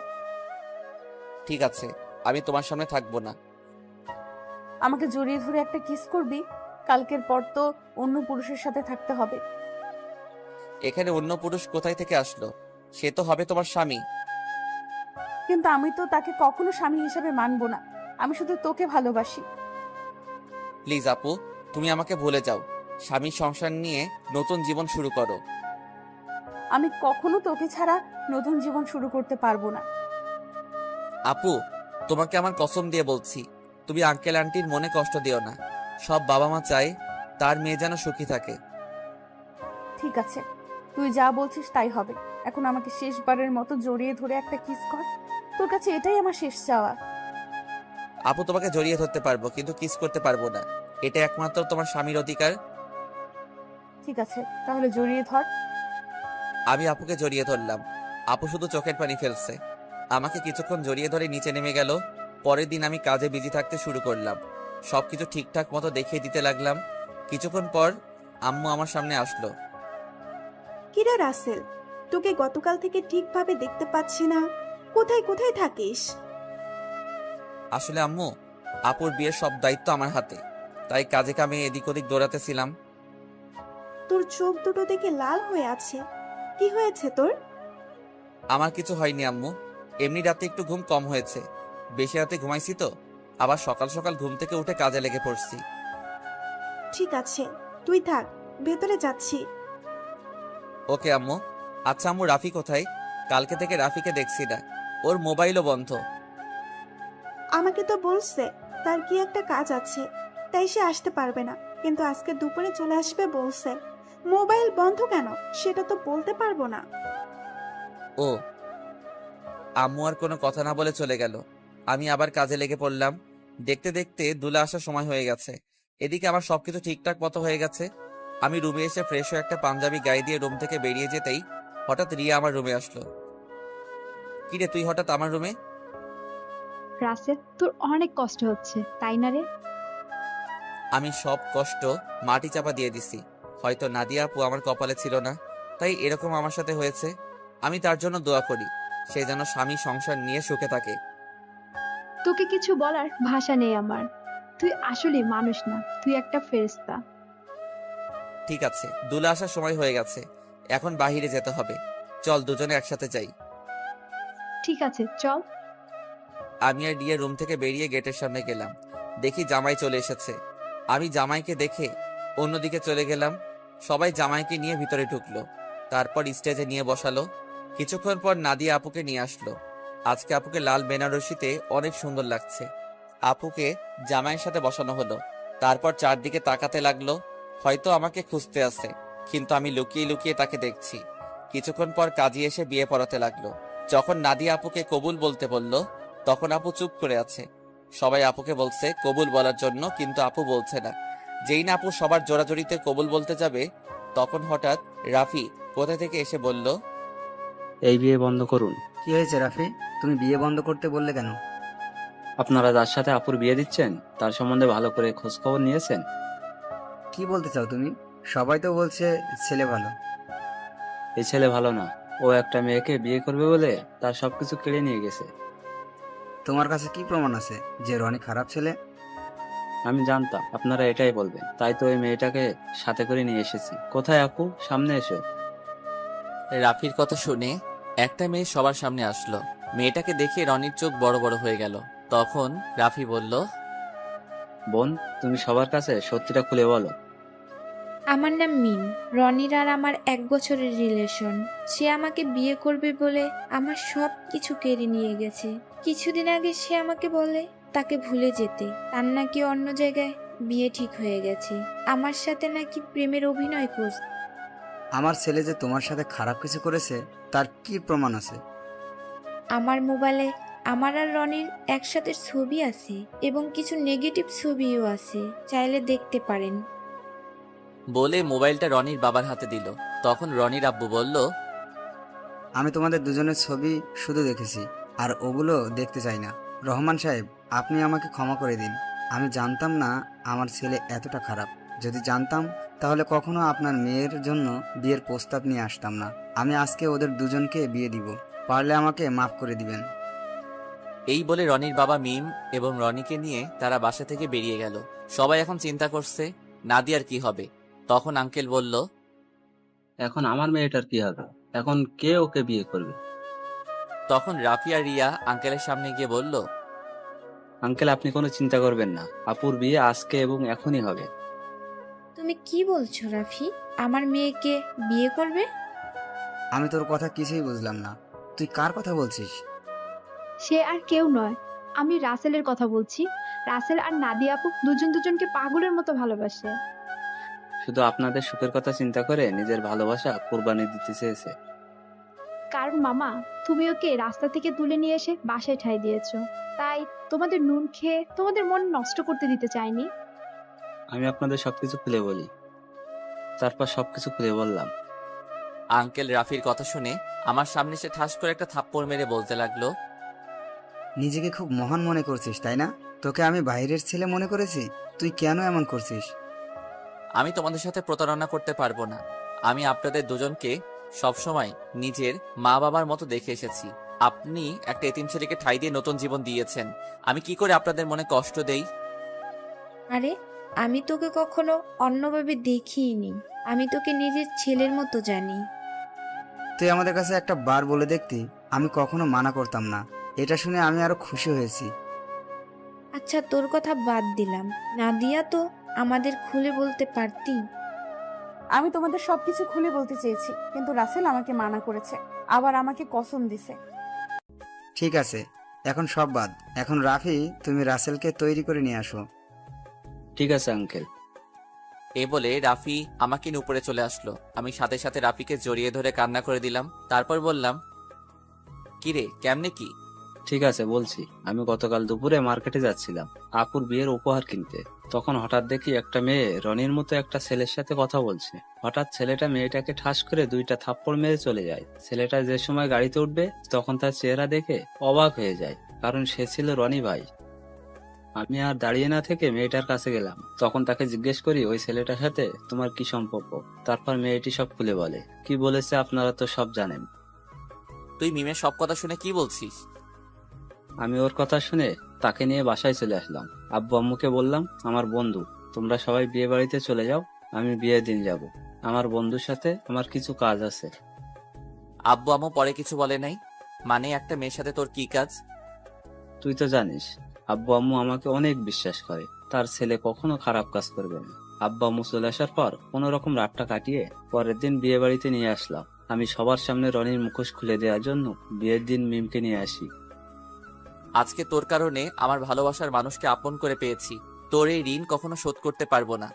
ঠিক আছে, আমি তোমার সামনে থাকবো না। আমাকে জড়িয়ে ধরে একটা কিস করবি? কালকের পর তো অন্য পুরুষের সাথে থাকতে হবে। এখানে অন্য পুরুষ কোথায় থেকে আসলো? সে তো হবে তোমার স্বামী। কিন্তু আমি তো তাকে কখনো স্বামী হিসেবে মানবো না। আমি শুধু তোকে ভালোবাসি। প্লিজ আপু, তুমি আমাকে ভুলে যাও। স্বামীর সংসার নিয়ে নতুন জীবন শুরু করো। আমি কখনো তোকে ছাড়া নতুন জীবন শুরু করতে পারবো না। আপু, তোমাকে আমার কসম দিয়ে বলছি, তুমি আঙ্কেল আন্টির মনে কষ্ট দিও না। সব বাবা মা চায় তার মেয়ে যেন সুখী থাকে। ঠিক আছে, তুই যা বলছিস তাই হবে। এখন আমাকে শেষবারের মতো জড়িয়ে ধরে একটা কিস কর। তোর কাছে এটাই আমার শেষ চাওয়া। আপু, তোমাকে জড়িয়ে ধরতে পারবো, কিন্তু কিস করতে পারবো না। এটা একমাত্র তোমার স্বামীর অধিকার। ঠিক আছে, তাহলে জড়িয়ে ধর। আমি আপুকে জড়িয়ে ধরলাম। আপু শুধু চোখের পানি ফেলছে। আমাকে কিছুক্ষণ জড়িয়ে ধরে নিচে নেমে গেল। পরের দিন আমি কাজে বিজি থাকতে শুরু করলাম। সবকিছু ঠিকঠাক মতো দেখিয়ে দিতে লাগলাম। কিছুক্ষণ পর আম্মু আমার সামনে আসলো। কিরে রাসেল, তোকে গতকাল থেকে ঠিকভাবে দেখতে পাচ্ছি না, কোথায় কোথায় থাকিস? আসলে আম্মু, আপুর বিয়ের সব দায়িত্ব আমার হাতে, তাই কাজে কামে এদিক ওদিক দৌড়াতেছিলাম। তোর চোখ দুটো দেখে লাল হয়ে আছে, কি হয়েছে তোর? আমার কিছু হয়নি আম্মু, এমনি রাতে একটু ঘুম কম হয়েছে, বেশি রাতে ঘুমাইছি তো, আবার সকাল সকাল ঘুম থেকে উঠে কাজে লেগে পড়ছি। ঠিক আছে, তুই থাক, ভেতরে যাচ্ছি। ওকে আম্মু। আচ্ছা আম্মু, রাফি কোথায়? কালকে থেকে রাফিকে দেখছি না, ওর মোবাইলও বন্ধ। আমাকে তো বলছে তার কি একটা কাজ আছে, তাই সে আসতে পারবে না, কিন্তু আজকে দুপুরে চলে আসবে বলছে। মোবাইল বন্ধ কেন সেটা তো বলতে পারবো না। ও, আম্মু আর কোনো কথা না বলে চলে গেল। আমি আবার কাজে লেগে পড়লাম। দেখতে দেখতে দুলা আসার সময় হয়ে গেছে। এদিকে আমার সবকিছু ঠিকঠাক মতো হয়ে গেছে। আমি রুমে এসে ফ্রেশ হয়ে একটা পাঞ্জাবি গায়ে দিয়ে রুম থেকে বেরিয়ে যেতেই হঠাৎ রিয়া আমার রুমে আসলো। কিরে, তুই হঠাৎ আমার রুমে? রাসেল, তোর অনেক কষ্ট হচ্ছে তাই না রে? আমি সব কষ্ট মাটি চাপা দিয়ে দিছি। হয়তো নাদিয়া আপু আমার কপালে ছিল না, তাই এরকম আমার সাথে হয়েছে। আমি তার জন্য দোয়া করি, সে যেন স্বামী সংসার নিয়ে সুখে থাকে। তোকে কিছু বলার ভাষা নেই আমার। তুই আসলে মানুষ না, তুই একটা ফেরেশতা। ঠিক আছে, দুলা আসার সময় হয়ে গেছে, এখন বাহিরে যেতে হবে। চল দুজনে একসাথে যাই। ঠিক আছে, চল। আমি আর রিয়া রুম থেকে বেরিয়ে গেটের সামনে গেলাম। দেখি জামাই চলে এসেছে। আমি জামাইকে দেখে অন্যদিকে চলে গেলাম। সবাই জামাইকে নিয়ে ভিতরে ঢুকলো, তারপর স্টেজে নিয়ে বসালো। কিছুক্ষণ পর নাদিয়া আপুকে নিয়ে আসলো। আজকে আপুকে লাল বেনারসিতে অনেক সুন্দর লাগছে। আপুকে জামাইয়ের সাথে বসানো হলো। তারপর চারদিকে তাকাতে লাগলো, হয়তো আমাকে খুঁজতে আছে, কিন্তু আমি লুকিয়ে লুকিয়ে তাকে দেখছি। কিছুক্ষণ পর কাজী এসে বিয়ে পড়াতে লাগলো। যখন নাদিয়া আপুকে কবুল বলতে বলল, তখন আপু চুপ করে আছে। সবাই আপুকে বলছে কবুল বলার জন্য, কিন্তু আপু বলছে না। যেই না আপু সবার জোরাজোরিতে কবুল বলতে যাবে, তখন হঠাৎ রাফি কোথা থেকে এসে বলল, এই বিয়ে বন্ধ করুন। কি হয়েছে রাফি, তুমি বিয়ে বন্ধ করতে বললে কেন? আপনারা যার সাথে আপুর বিয়ে দিচ্ছেন তার সম্বন্ধে ভালো করে খোঁজ খবর নিয়েছেন? কি বলতে চাও তুমি? সবাই তো বলছে ছেলে ভালো। এই ছেলে ভালো না, ও একটা মেয়েকে বিয়ে করবে বলে তার সবকিছু কেড়ে নিয়ে গেছে। তোমার কাছে কি প্রমাণ আছে যে রনি খারাপ ছেলে? আমি জানতাম আপনারা এটাই বলবেন, তাই তো ওই মেয়েটাকে সাথে করে নিয়ে এসেছি। কোথায় আপু, সামনে এসো। রাফির কথা শুনে একটা মেয়ে সবার সামনে আসলো। মেয়েটাকে দেখে রনির চোখ বড় বড় হয়ে গেল। তখন রাফি বলল, বোন, তুমি সবার কাছে সত্যিটা খুলে বলো। আমার নাম মিম। রনির আর আমার 1 বছরের রিলেশন। সে আমাকে বিয়ে করবে বলে আমার সব কিছু কেড়ে নিয়ে গেছে। কিছুদিন আগে সে আমাকে বলে তাকে ভুলে যেতে, তার নাকি অন্য জায়গায় বিয়ে ঠিক হয়ে গেছে। আমার সাথে নাকি প্রেমের অভিনয় করছে। আমার ছেলে যে তোমার সাথে খারাপ কিছু করেছে তার কি প্রমাণ আছে? আমার মোবাইলে আমার আর রনির একসাথে ছবি আছে এবং কিছু নেগেটিভ ছবিও আছে, চাইলে দেখতে পারেন। বলে মোবাইলটা রনির বাবার হাতে দিল। তখন রনির আব্বু বলল, আমি তোমাদের দুজনের ছবি শুধু দেখেছি, আর ওগুলো দেখতে চাই না। রহমান সাহেব, আপনি আমাকে ক্ষমা করে দিন। আমি জানতাম না আমার ছেলে এতটা খারাপ। যদি জানতাম তাহলে কখনো আপনার মেয়ের জন্য বিয়ের প্রস্তাব নিয়ে আসতাম না। আমি আজকে ওদের দুজনকে বিয়ে দিব, পারলে আমাকে মাফ করে দিবেন। এই বলে রনির বাবা মিম এবং রনিকে নিয়ে তারা বাসা থেকে বেরিয়ে গেল। সবাই এখন চিন্তা করছে নাদিয়ার কি হবে। তখন আঙ্কেল বলল, এখন আমার মেয়েটার কি হবে? এখন কে ওকে বিয়ে করবে? তখন রাফি আর রিয়া আঙ্কেলের সামনে গিয়ে বলল, আঙ্কেল, আপনি কোনো চিন্তা করবেন না, আপুর বিয়ে আজকে এবং এখনই হবে। তুমি কি বলছো রাফি? আমার মেয়েকে বিয়ে করবে? আমি তোর কথা কিছুই বুঝলাম না। তুই কার কথা বলছিস? সে আর কেউ নয়, আমি রাসেলের কথা বলছি। রাসেল আর নাদিয়া আপু দুজন দুজনকে পাগলের মতো ভালোবাসে। শুধু আপনাদের সুখের কথা চিন্তা করে নিজের ভালোবাসা কোরবানি দিতে চেয়েছে। কারণ মামা, তুমি ওকে রাস্তা থেকে তুলে নিয়ে এসে বাসায় ঠাঁই দিয়েছো, তাই তোমাদের নুন খেয়ে তোমাদের মন নষ্ট করতে দিতে চাইনি। আমি আপনাদের সবকিছু খুলে বলি। তারপর সবকিছু খুলে বললাম। আঙ্কেল রাফির কথা শুনে আমার সামনে সে ঠাস করে একটা থাপ্পড় মেরে বলতে লাগলো, নিজেকে খুব মহান মনে করছিস তাই না? তোকে আমি বাইরের ছেলে মনে করেছি। তুই কেন এমন করছিস? আমি তোমাদের সাথে প্রতারণা করতে পারবো না। আমি আপনাদের দুজনকে সবসময় নিজের মা বাবার মতো দেখে এসেছি। আপনি একটা এতিম ছেলেকে ঠাঁই দিয়ে নতুন জীবন দিয়েছেন। আমি কি করে আপনাদের মনে কষ্ট দেই? আরে আমি তোকে কখনো অন্যভাবে দেখিনি। আমি তোকে নিজের ছেলের মতো জানি। তুই আমাদের কাছে একটা বার বলে দেখতি, আমি কখনো মানা করতাম না। এটা শুনে আমি আরো খুশি হয়েছি। আচ্ছা তোর কথা বাদ দিলাম, নাদিয়া তো আমাদের খুলে বলতে পারতি। আমি তোমাদের সবকিছু খুলে বলতে চেয়েছি, কিন্তু রাসেল আমাকে মানা করেছে, আবার আমাকে কসম দিছে। ঠিক আছে, এখন সব বাদ। এখন রাফি, তুমি রাসেলকে তৈরি করে নিয়ে আসো। ঠিক আছে আঙ্কেল। এ বলে রাফি আমাকে নিয়ে উপরে চলে আসলো। আমি সাথে সাথে রাফিকে জড়িয়ে ধরে কান্না করে দিলাম। তারপর বললাম, কিরে কেমনে কি? ঠিক আছে বলছি। আমি গতকাল দুপুরে মার্কেটে যাচ্ছিলাম আপুর বিয়ের উপহার কিনতে। তখন হঠাৎ দেখি একটা মেয়ে রনির মতো একটা ছেলের সাথে কথা বলছে। হঠাৎ ছেলেটা মেয়েটাকে ঠাস করে 2টা থাপ্পড় মেরে চলে যায়। ছেলেটা যে সময় গাড়িতে উঠবে তখন তার চেহারা দেখে অবাক হয়ে যায়, কারণ সে ছিল রনি ভাই। আমি আর দাঁড়িয়ে না থেকে মেয়েটার কাছে গেলাম। তখন তাকে জিজ্ঞেস করি, ওই ছেলেটার সাথে তোমার কি সম্পর্ক? তারপর মেয়েটি সব খুলে বলে। কি বলেছে আপনারা তো সব জানেন। তুই মিমের সব কথা শুনে কি বলছিস? আমি ওর কথা শুনে তাকে নিয়ে বাসায় চলে আসলাম। আব্বু আম্মুকে বললাম, আমার বন্ধু, তোমরা সবাই বিয়ে বাড়িতে চলে যাও, আমি বিয়ের দিন যাব। আমার বন্ধুর সাথে আমার কিছু কাজ আছে। আব্বু আম্মু পরে কিছু বলে নাই? মানে একটা মেয়ের সাথে তোর কি কাজ? তুই তো জানিস আব্বু আম্মু আমাকে অনেক বিশ্বাস করে, তার ছেলে কখনো খারাপ কাজ করবে না। আব্বু আম্মু চলে আসার পর কোন রকম রাতটা কাটিয়ে পরের দিন বিয়ে বাড়িতে নিয়ে আসলাম। আমি সবার সামনে রনির মুখোশ খুলে দেওয়ার জন্য বিয়ের দিন মিমকে নিয়ে আসি। আজকে তোর কারণে আমার ভালোবাসার মানুষকে আপন করে পেয়েছি। তোর এই ঋণ কখনো শোধ করতে পারবো না।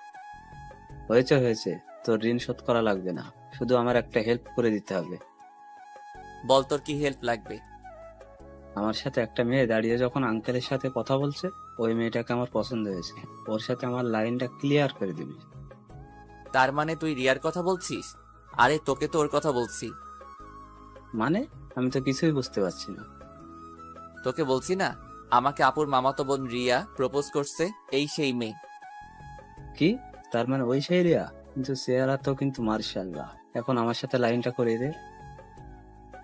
হয়েছে হয়েছে, তোর ঋণ শোধ করা লাগবে না, শুধু আমার একটা হেল্প করে দিতে হবে। বল তোর কি হেল্প লাগবে? আমার সাথে একটা মেয়ে দাঁড়িয়ে যখন আঙ্কেলের সাথে কথা বলছে, ওই মেয়েটাকে আমার পছন্দ হয়েছে। ওর সাথে আমার লাইনটা ক্লিয়ার করে দিবি। তার মানে তুই রিয়ার কথা বলছিস? আরে তোকে তো ওর কথা বলছি। মানে আমি তো কিছুই বুঝতে পারছি না। তোকে বলছি না, আমাকে আপুর মামাতো বোন রিয়া প্রপোজ করছে, এই সেই মেয়ে। কি? তার মানে ওই সেই রিয়া? কিন্তু চেহারা তো কিন্তু মার্শাল্লাহ। এখন আমার সাথে লাইনটা করে দে।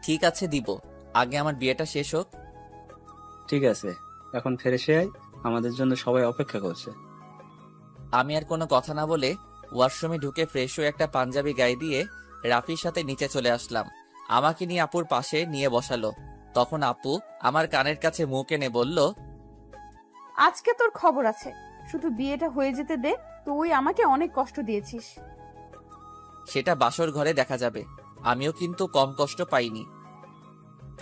ঠিক আছে দিব, আগে আমার বিয়েটা শেষ হোক। ঠিক আছে, এখন ফ্রেশে আয়, আমাদের জন্য সবাই অপেক্ষা করছে। আমি আর কোনো কথা না বলে ওয়াশরুমে ঢুকে ফ্রেশ হয়ে একটা পাঞ্জাবি গায়ে দিয়ে রাফির সাথে নিচে চলে আসলাম। আমাকে নিয়ে আপুর পাশে নিয়ে বসালো। তখন আপু আমার কানের কাছে মুখ এনে বলল, আজকে তোর খবর আছে, শুধু বিয়েটা হয়ে যেতে দে। তুই আমাকে অনেক কষ্ট দিয়েছিস। সেটা বাসর ঘরে দেখা যাবে। আমিও কিন্তু কম কষ্ট পাইনি।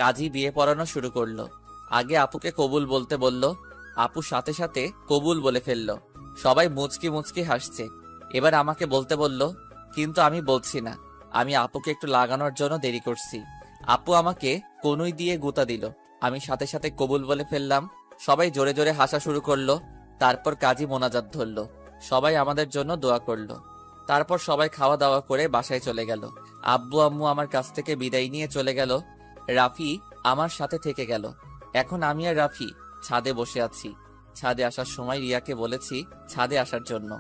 কাজী বিয়ে পড়ানো শুরু করলো। আগে আপুকে কবুল বলতে বলল, আপু সাথে সাথে কবুল বলে ফেললো। সবাই মুচকি মুচকি হাসছে। এবার আমাকে বলতে বলল, কিন্তু আমি বলছি না, আমি আপুকে একটু লাগানোর জন্য দেরি করছি। আপু আমাকে কনুই দিয়ে গুতা দিল। আমি সাথে সাথে কবুল বলে ফেললাম। সবাই জোরে জোরে হাসা শুরু করলো। তারপর কাজী মোনাজাত ধরলো। সবাই আমাদের জন্য দোয়া করলো। তারপর সবাই খাওয়া দাওয়া করে বাসায় চলে গেল। আব্বু আম্মু আমার কাছ থেকে বিদায় নিয়ে চলে গেল। রাফি আমার সাথে থেকে গেল। এখন আমি আর রাফি ছাদে বসে আছি। ছাদে আসার সময় রিয়াকে বলেছি ছাদে আসার জন্য।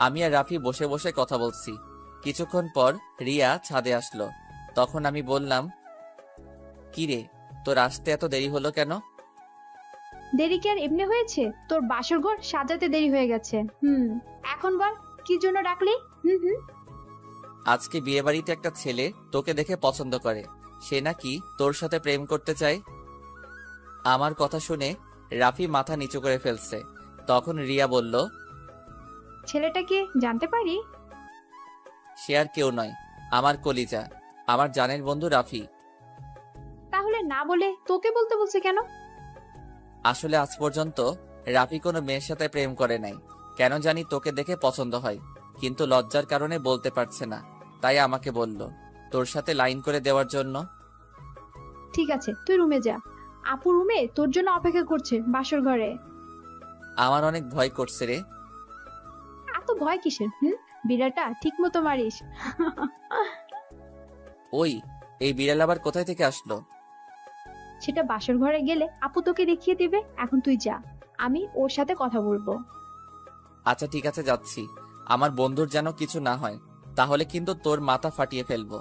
আমি আর রাফি বসে বসে কথা বলছি। কিছুক্ষণ পর রিয়া ছাদে আসলো। তখন আমি বললাম, কিরে তোর আসতে এত দেরি হলো কেন? দেরি কি আর এমনি হয়েছে? তোর বাসর ঘর সাজাতে দেরি হয়ে গেছে। এখন বল কি জন্য ডাকলি? আজকে বিয়ে বাড়িতে একটা ছেলে তোকে দেখে পছন্দ করে, সে নাকি তোর সাথে প্রেম করতে চায়। আমার কথা শুনে রাফি মাথা নিচু করে ফেলছে। তখন রিয়া বলল, ছেলেটা কি জানতে পারি? সে আর কেউ নয়, আমার কলিজা, আমার জানের বন্ধু রাফি। তাহলে না বলে তোকে বলতে বলছে কেন? আসলে আজ পর্যন্ত রাফি কোনো মেয়ের সাথে প্রেম করে নাই। কেন জানি তোকে দেখে পছন্দ হয়, কিন্তু লজ্জার কারণে বলতে পারছে না। তাই আমাকে বলল তোর সাথে লাইন করে দেওয়ার জন্য। ঠিক আছে, তুই রুমে যা। আপু রুমে তোর জন্য অপেক্ষা করছে বাসর ঘরে। আমার অনেক ভয় করছে রে। এত ভয় কিসের? বিড়ালটা ঠিক মতো মারিস। ওই, এই বিড়াল আবার কোথায় থেকে আসলো? সেটা বাসর ঘরে গেলে আপু তোকে দেখিয়ে দিবে। এখন তুই যা, আমি ওর সাথে কথা বলবো। আচ্ছা ঠিক আছে, যাচ্ছি। আমার বন্ধুর যেন কিছু না হয়, তাহলে কিন্তু তোর মাথা ফাটিয়ে ফেলবো।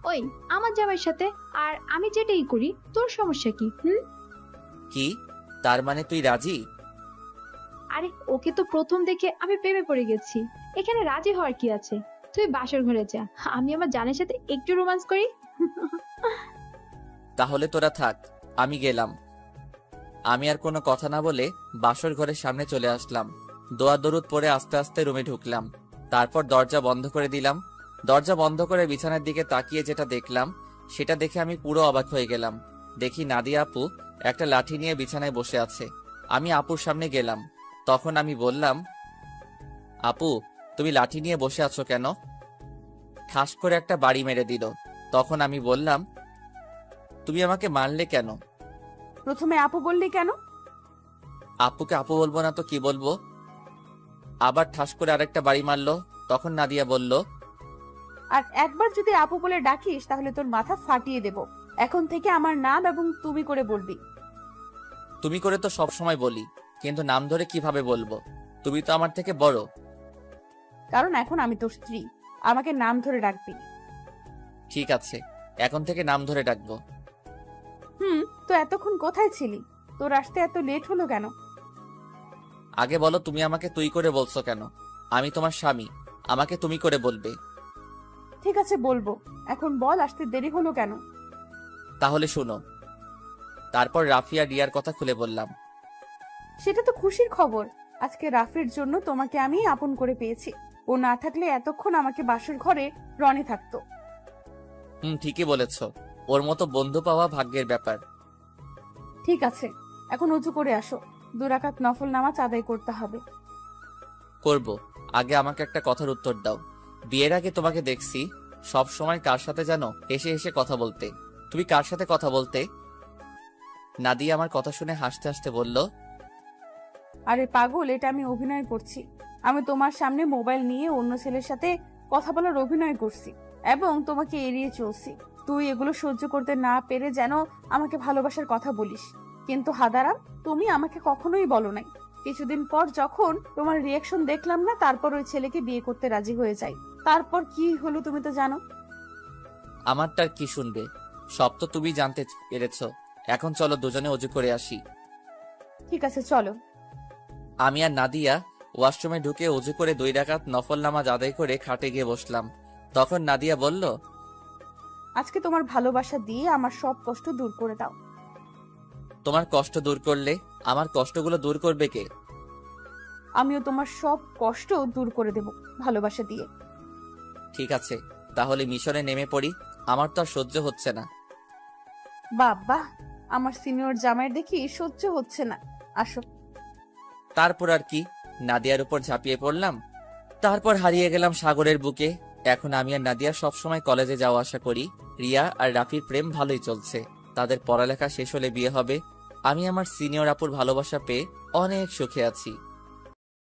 ওই আমার জামাইয়ের সাথে আর আমি যেটাই করি তোর সমস্যা কি? কি? তার মানে তুই রাজি? আরে ওকে তো প্রথম দেখে আমি প্রেমে পড়ে গেছি, এখানে রাজি হওয়ার কি আছে? তুই বাসর ঘরে যা, আমি আমার জানের সাথে একটু রোমান্স করি। তাহলে তোরা থাক, আমি গেলাম। আমি আর কোনো কথা না বলে বাসর ঘরের সামনে চলে আসলাম। দোয়া দরুদ পরে আস্তে আস্তে রুমে ঢুকলাম। তারপর দরজা বন্ধ করে দিলাম। দরজা বন্ধ করে বিছানার দিকে তাকিয়ে যেটা দেখলাম সেটা দেখে আমি পুরো অবাক হয়ে গেলাম। দেখি নাদিয়া আপু একটা লাঠি নিয়ে বিছানায় বসে আছে। আমি আপুর সামনে গেলাম। তখন আমি বললাম, আপু তুমি লাঠি নিয়ে বসে আছো কেন? ঠাস করে একটা বাড়ি মেরে দিল। তখন আমি বললাম, তুমি আমাকে মারলে কেন? প্রথমে আপু বললি কেন? আপুকে আপু বলবো না তো কি বলবো? আবার ঠাস করে আরেকটা বাড়ি মারলো। তখন নাদিয়া বলল, আর একবার যদি আপু বলে ডাকিস তাহলে তোর মাথা ফাটিয়ে দেব। এখন থেকে আমার নাম এবং তুমি করে বলবি। তুমি করে তো সব সময় বলি, কিন্তু নাম ধরে কিভাবে বলবো? তুমি তো আমার থেকে বড়। কারণ এখন আমি তোর স্ত্রী, আমাকে নাম ধরে ডাকবি। ঠিক আছে, এখন থেকে নাম ধরে ডাকবো। তো এতক্ষণ কোথায় ছিলি? তোর আসতে এত লেট হলো কেন? আগে বলো, তুমি আমাকে তুই করে বলছো কেন? আমি তোমার স্বামী, আমাকে তুমি করে বলবে। ঠিক আছে বলবো, এখন বল আসতে দেরি হলো কেন? তাহলে শোনো। তারপর রাফি আর রিয়ার কথা খুলে বললাম। সেটা তো খুশির খবর। আজকে রাফির জন্য তোমাকে আমি আপন করে পেয়েছি। ও না থাকলে এতক্ষণ আমাকে বাসর ঘরে রনি থাকতো। ঠিকই বলেছ, ওর মতো বন্ধু পাওয়া ভাগ্যের ব্যাপার। ঠিক আছে, এখন উঁচু করে আসো, 2 রাকাত নফল নামাজ আদায় করতে হবে। করব, আগে আমাকে একটা কথার উত্তর দাও। বিয়ের আগে তোমাকে দেখছি সব সময় কার সাথে যেন হেসে হেসে কথা বলতে। তুমি কার সাথে কথা বলতে? নাদিয়া আমার কথা শুনে হাসতে হাসতে বলল, আরে পাগল, এটা আমি অভিনয় করছি। আমি তোমার সামনে মোবাইল নিয়ে অন্য ছেলের সাথে কথা বলার অভিনয় করছি এবং তোমাকে এড়িয়ে চলছি। তুই এগুলো সহ্য করতে না পেরে যেন আমাকে ভালোবাসার কথা বলিস, কিন্তু হাদারাম তুমি আমাকে কখনোই বলো নাই। কিছুদিন পর যখন তোমার রিয়াকশন দেখলাম না, তারপর ওই ছেলেকে বিয়ে করতে রাজি হয়ে যাই। তারপর কি হলো তুমি তো জানো। আমারটার কি শুনবে? সব তো তুমি জানতে পেরেছ। এখন চলো দুজনে অজু করে আসি। ঠিক আছে চলো। আমি আর নাদিয়া ওয়াশরুমে ঢুকে অজু করে 2 রাকাত নফল নামাজ আদায় করে খাটে গিয়ে বসলাম। তখন নাদিয়া বলল, আজকে তোমার ভালোবাসা দিয়ে আমার সব কষ্ট দূর করে দাও। তোমার কষ্ট দূর করলে আমার কষ্টগুলো দূর করবে কে? আমিও তোমার সব কষ্ট দূর করে দেব ভালোবাসা দিয়ে। ঠিক আছে, তাহলে মিশনে নেমে পড়ি। আমার তো আর সহ্য হচ্ছে না। বাবা, আমার সিনিয়র জামাইয়ের দেখি সহ্য হচ্ছে না। আসো। তারপর আর কি, নাদিয়ার উপর ঝাঁপিয়ে পড়লাম। তারপর হারিয়ে গেলাম সাগরের বুকে। এখন আমি আর নাদিয়া সবসময় কলেজে যাওয়া আসা করি। রিয়া আর রাফির প্রেম ভালোই চলছে। তাদের পড়ালেখা শেষ হলে বিয়ে হবে। আমি আমার সিনিয়র আপুর ভালোবাসা পেয়ে অনেক সুখে আছি।